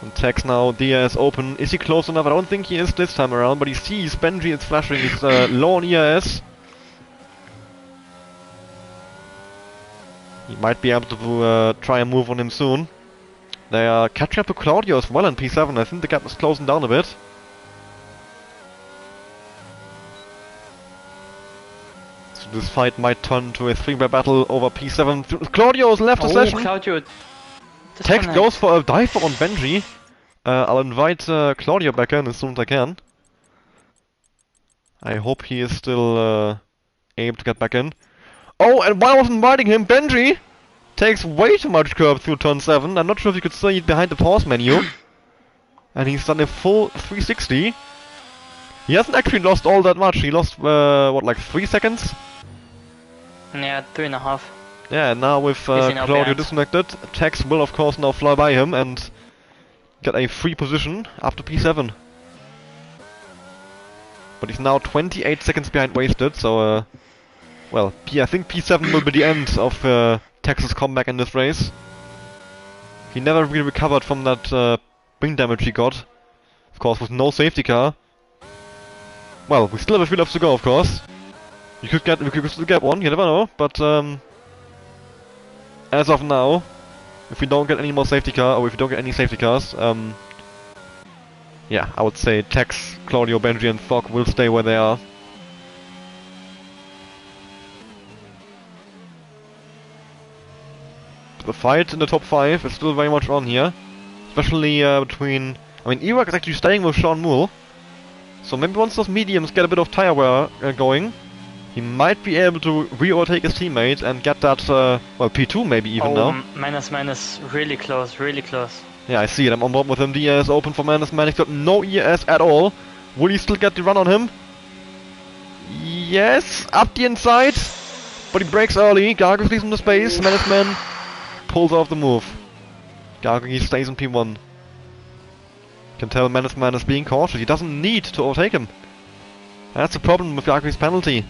And Tex now, DRS open. Is he close enough? I don't think he is this time around, but he sees Benji is flashing. He's low on ERS. He might be able to try and move on him soon. They are catching up to Claudio as well in P7. I think the gap is closing down a bit. So this fight might turn to a 3-way battle over P7. Claudio's left the session. Claudio. Tex goes for a dive on Benji. I'll invite Claudio back in as soon as I can. I hope he is still able to get back in. Oh, and while I was inviting him, Benji takes way too much curb through turn 7. I'm not sure if you could see it behind the pause menu. And he's done a full 360. He hasn't actually lost all that much. He lost, what, like 3 seconds? Yeah, 3.5. Yeah, and now with Claudio disconnected, Tex will of course now fly by him and get a free position after P7. But he's now 28 seconds behind wasted, so well, I think P7 will be the end of Tex's comeback in this race. He never really recovered from that wing damage he got. Of course, with no safety car. Well, we still have a few laps to go, of course. We could still get one, you never know, but as of now, if we don't get any more safety car, or if we don't get any safety cars, yeah, I would say Tex, Claudio, Benji and Thog will stay where they are. The fight in the top 5 is still very much on here. Especially between... I mean, Ewak is actually staying with Sean Moore. So maybe once those mediums get a bit of tire wear going, he might be able to re-overtake his teammate and get that, well, P2 maybe even now. Minus, really close, really close. Yeah, I see it. I'm on board with him. The ES open for Minus. He's got no ES at all. Will he still get the run on him? Yes, up the inside. But he breaks early. Gargus leaves him the space. Management pulls off the move. Gargus stays in P1. Can tell Management is being cautious. He doesn't need to overtake him. That's the problem with Gargus' penalty.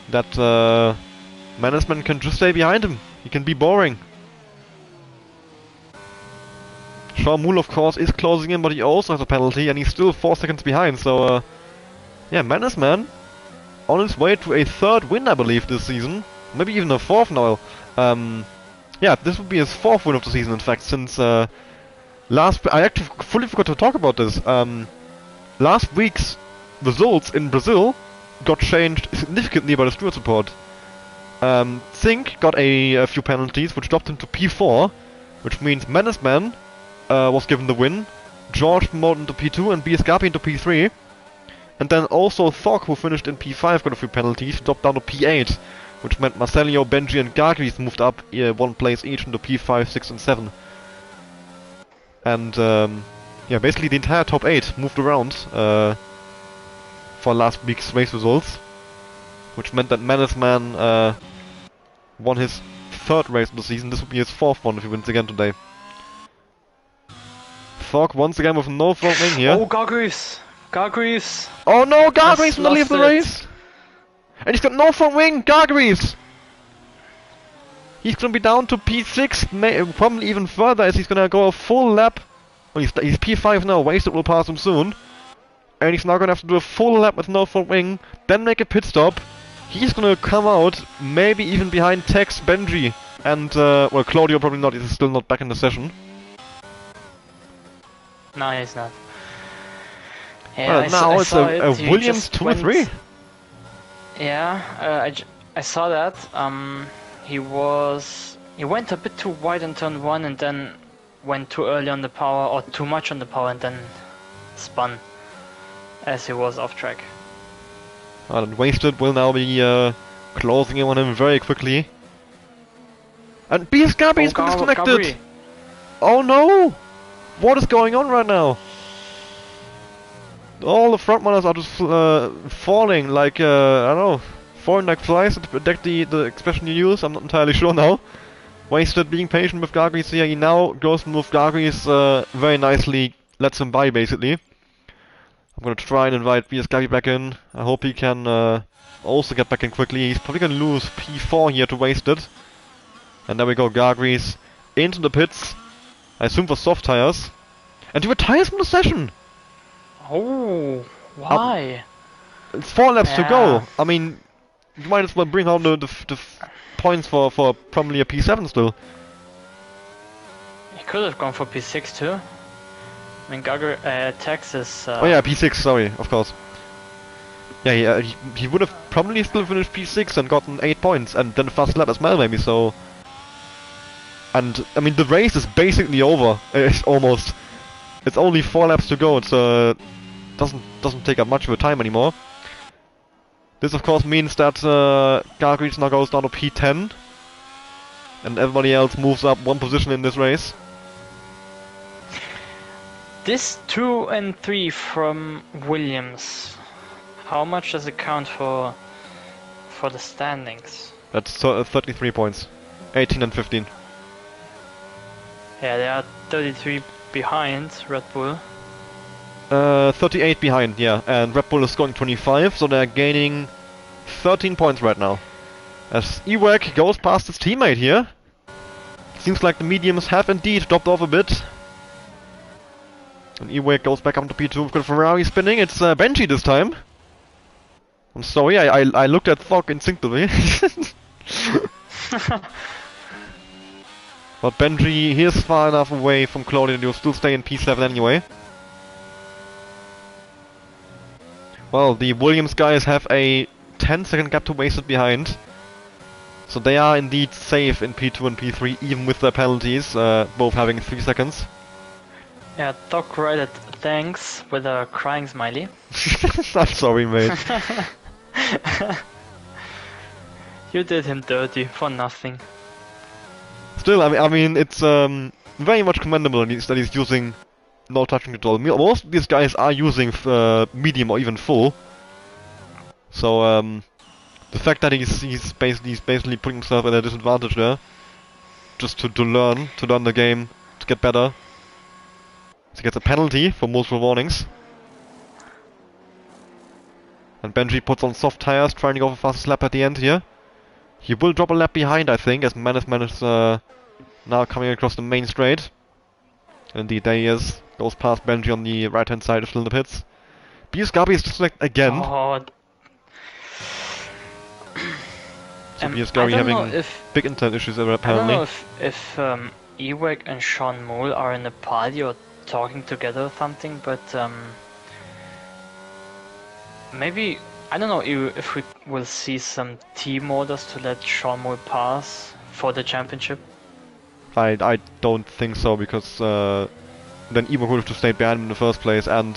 That Management can just stay behind him. He can be boring. Sean Moore, of course, is closing in, but he also has a penalty, and he's still 4 seconds behind, so, yeah, Mannesman on his way to a 3rd win, I believe, this season. Maybe even a 4th now. Yeah, this would be his 4th win of the season, in fact, since, I actually fully forgot to talk about this. Last week's results in Brazil got changed significantly by the steward support. Zink got a few penalties, which dropped him to P4, which means Mannesman was given the win, George promoted into P2 and BSKP into P3. And then also Thog, who finished in P5, got a few penalties, dropped down to P8, which meant Marcelio, Benji and Gargis moved up 1 place each into P5, 6 and 7. And yeah, basically the entire top 8 moved around for last week's race results, which meant that Mannesman won his 3rd race of the season. This would be his 4th one if he wins again today. Thog once again with no front wing here. Oh, Gargris! Gargris! Oh no, Gargris will leave the race! And he's got no front wing! Gargris! He's gonna be down to P6, probably even further, as he's gonna go a full lap. Well, he's P5 now, Wasted will pass him soon. And he's now gonna have to do a full lap with no front wing, then make a pit stop. He's gonna come out, maybe even behind Tex, Benji, and, well, Claudio probably not, he's still not back in the session. No, he's not. Yeah, well, now it's a Williams 2 or 3. Yeah, I saw that. He went a bit too wide in turn 1 and then went too early on the power, or too much on the power, and then spun as he was off track. Well, and Wasted will now be closing in on him very quickly. And BSKB is disconnected! Oh no! What is going on right now? All the frontrunners are just falling like, I don't know, falling like flies to protect the expression you use, I'm not entirely sure now. Wasted being patient with Gargoyles here, he now goes to move Gargoyles very nicely, lets him by basically. I'm gonna try and invite Gargoyle back in, I hope he can also get back in quickly. He's probably gonna lose P4 here to Wasted. And there we go, Gargoyles into the pits, I assume for soft tires. And he retires from the session! Oh, why? It's 4 laps to Yeah. go. I mean, you might as well bring home the points for probably a P7 still. He could have gone for P6 too. I mean, Texas. Oh yeah, P6. Sorry, of course. Yeah, he would have probably still finished P6 and gotten 8 points, and then fast lap as well, maybe. So, and I mean, the race is basically over. It's almost. It's only 4 laps to go. It's doesn't take up much of a time anymore. This of course means that Gargoyles now goes down to P10 and everybody else moves up 1 position in this race. This 2 and 3 from Williams, how much does it count for the standings? That's 33 points. 18 and 15. Yeah, they are 33 behind Red Bull. 38 behind, yeah, and Red Bull is scoring 25, so they're gaining 13 points right now. As Ewek goes past his teammate here. Seems like the mediums have indeed dropped off a bit. And Ewek goes back up to P2. We've got Ferrari spinning, it's Benji this time. I'm sorry, I looked at Thog instinctively. But Benji, he is far enough away from Claudia, you'll still stay in P7 anyway. Well, the Williams guys have a 10-second gap to Wasted behind. So they are indeed safe in P2 and P3, even with their penalties, both having 3 seconds. Yeah, Doc wrote thanks with a crying smiley. I'm sorry, mate. You did him dirty for nothing. Still, I mean, it's very much commendable that he's using no touching control. Most of these guys are using medium or even full. So the fact that he's basically putting himself at a disadvantage there, just to learn the game, to get better. So he gets a penalty for multiple warnings. And Benji puts on soft tires, trying to go for fastest lap at the end here. He will drop a lap behind, I think, as Mannesman is now coming across the main straight. Indeed, there he is. Goes past Benji on the right-hand side, still in the pits. Gabi is disconnected again. Oh. So Gabi having if, big internet issues apparently. I don't know if Ewek and Sean Moole are in a party or talking together or something, but maybe, I don't know if we will see some team orders to let Sean Moole pass for the championship. I don't think so, because then Ewek would have just stayed behind him in the first place, and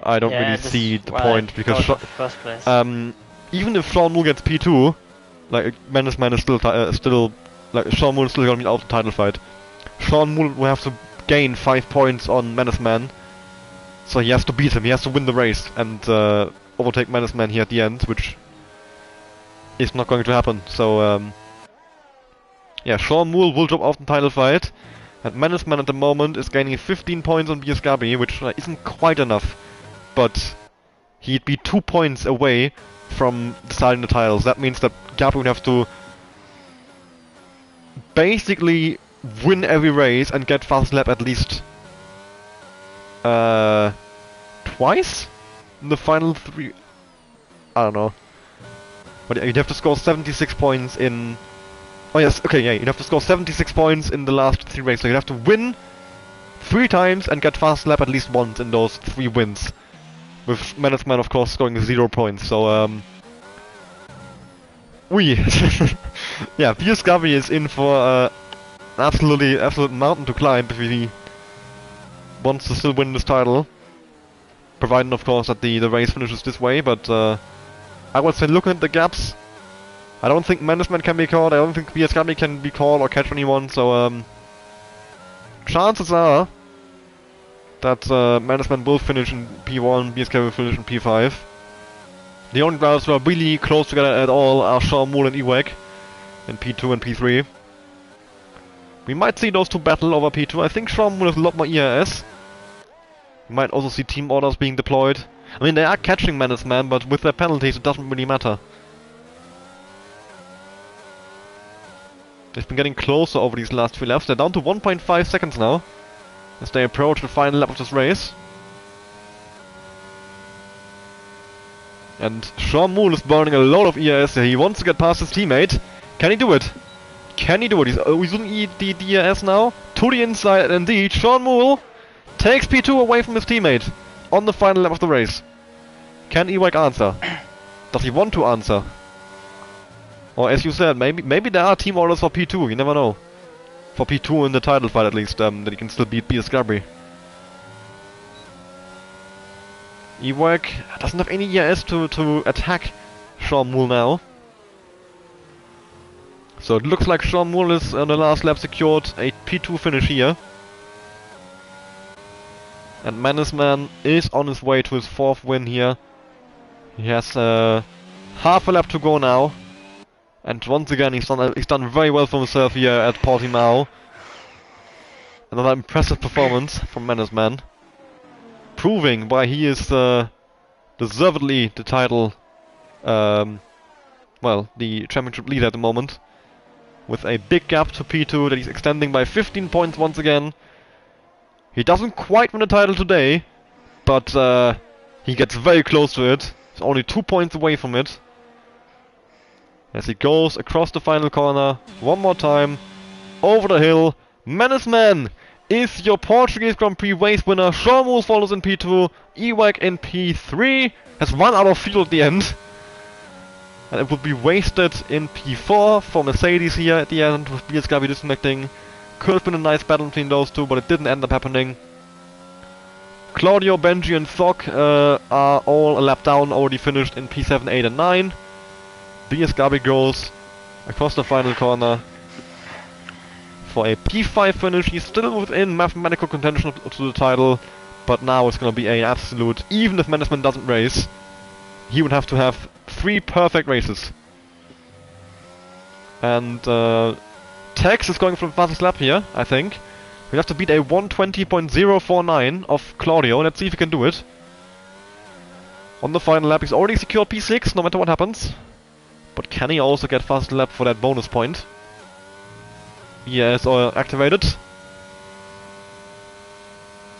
I don't really see the point, because the first place. even if Sean Moole gets P2, like Mannesman is still like Sean Moole is still gonna be out of the title fight. Sean Moole will have to gain 5 points on Mannesman, so he has to beat him. He has to win the race and overtake Mannesman here at the end, which is not going to happen. So yeah, Sean Moole will drop off the title fight, and Mannesman at the moment is gaining 15 points on Gabi, which isn't quite enough, but he'd be 2 points away from deciding the titles. That means that Gabi would have to basically win every race and get fast lap at least twice in the final 3. I don't know. But you'd have to score 76 points in... Oh yes, okay, yeah, you'd have to score 76 points in the last 3 races. So you'd have to win 3 times and get fast lap at least once in those 3 wins. With Mannesman, of course, scoring 0 points, so yeah, Gabi is in for absolute mountain to climb if he wants to still win this title. Provided, of course, that the race finishes this way, but I would say looking at the gaps, I don't think Mannesman can be caught, I don't think Gabi can be caught or catch anyone, so chances are that Management will finish in P1, BSK will finish in P5. The only drivers who are really close together at all are Sean Moore and Ewek in P2 and P3. We might see those two battle over P2. I think Sean Moore has a lot more ERS. We might also see team orders being deployed. I mean, they are catching Management, but with their penalties it doesn't really matter. They've been getting closer over these last 3 laps. They're down to 1.5 seconds now as they approach the final lap of this race. And Sean Moore is burning a lot of ERS here. He wants to get past his teammate. Can he do it? Can he do it? He's using the ERS now. To the inside, and indeed, Sean Moore takes P2 away from his teammate on the final lap of the race. Can Ewek answer? Does he want to answer? Or as you said, maybe there are team orders for P2, you never know. For P2 in the title fight at least, that he can still beat Scrabby. Ewek doesn't have any ERS to attack Sean Moore now. So it looks like Sean Moore is on the last lap secured a P2 finish here. And Mannesman is on his way to his 4th win here. He has half a lap to go now. And once again he's done very well for himself here at Portimao. Another impressive performance from Mannesman. Proving why he is deservedly the title, well, the championship leader at the moment. With a big gap to P2 that he's extending by 15 points once again. He doesn't quite win the title today, but he gets very close to it. He's only 2 points away from it. As he goes across the final corner, one more time, over the hill. Mannesman is your Portuguese Grand Prix race winner. Sean Moore follows in P2, Ewek in P3, has run out of fuel at the end. And it would be wasted in P4 for Mercedes here at the end, with BSKB disconnecting. Could have been a nice battle between those two, but it didn't end up happening. Claudio, Benji and Thok are all a lap down, already finished in P7, 8 and 9. BSKB goes across the final corner for a P5 finish. He's still within mathematical contention to the title, but now it's going to be an absolute, even if Management doesn't race, he would have to have 3 perfect races. And Tex is going for the fastest lap here, I think. He'll have to beat a 120.049 of Claudio. Let's see if he can do it. On the final lap, he's already secured P6, no matter what happens. But can he also get fastest lap for that bonus point? Yes, activated.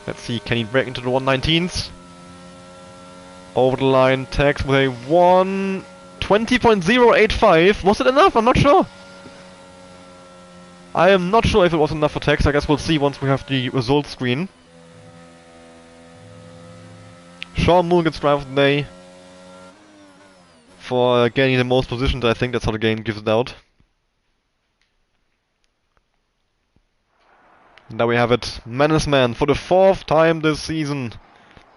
Let's see, can he break into the 119s? Over the line, Tex with a 120.085. Was it enough? I'm not sure. I am not sure if it was enough for Tex. I guess we'll see once we have the results screen. Sean Moore gets driver of the day for gaining the most positions. I think that's how the game gives it out. And there we have it. Mannesman for the 4th time this season.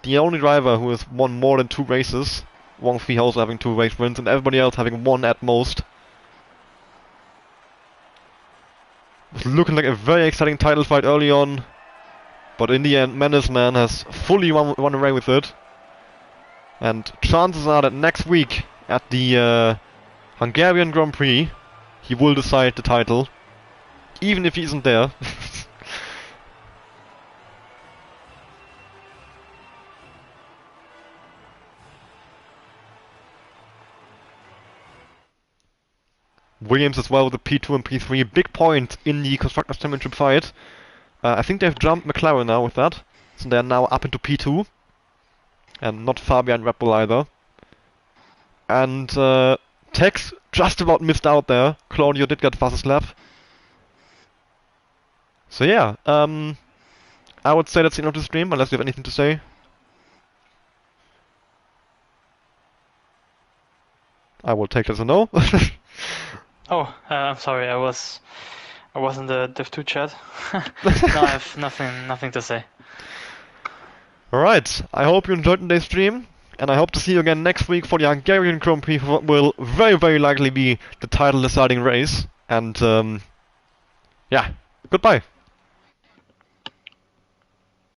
The only driver who has won more than 2 races. Wang Fi also having 2 race wins and everybody else having 1 at most. It's looking like a very exciting title fight early on. But in the end, Mannesman has fully run away with it. And chances are that next week at the Hungarian Grand Prix, he will decide the title. Even if he isn't there. Williams as well with the P2 and P3. Big point in the Constructors' Championship fight. I think they've jumped McLaren now with that. So they're now up into P2. And not far behind Red Bull either. And Tex just about missed out there. Claudio did get fastest lap. So yeah, I would say that's the end of the stream, unless you have anything to say. I will take that as a no. Oh, I'm sorry. I was in the Dev2 chat. No, I have nothing to say. Alright, I hope you enjoyed today's stream, and I hope to see you again next week for the Hungarian Grand Prix, what will very, very likely be the title deciding race. And yeah, goodbye.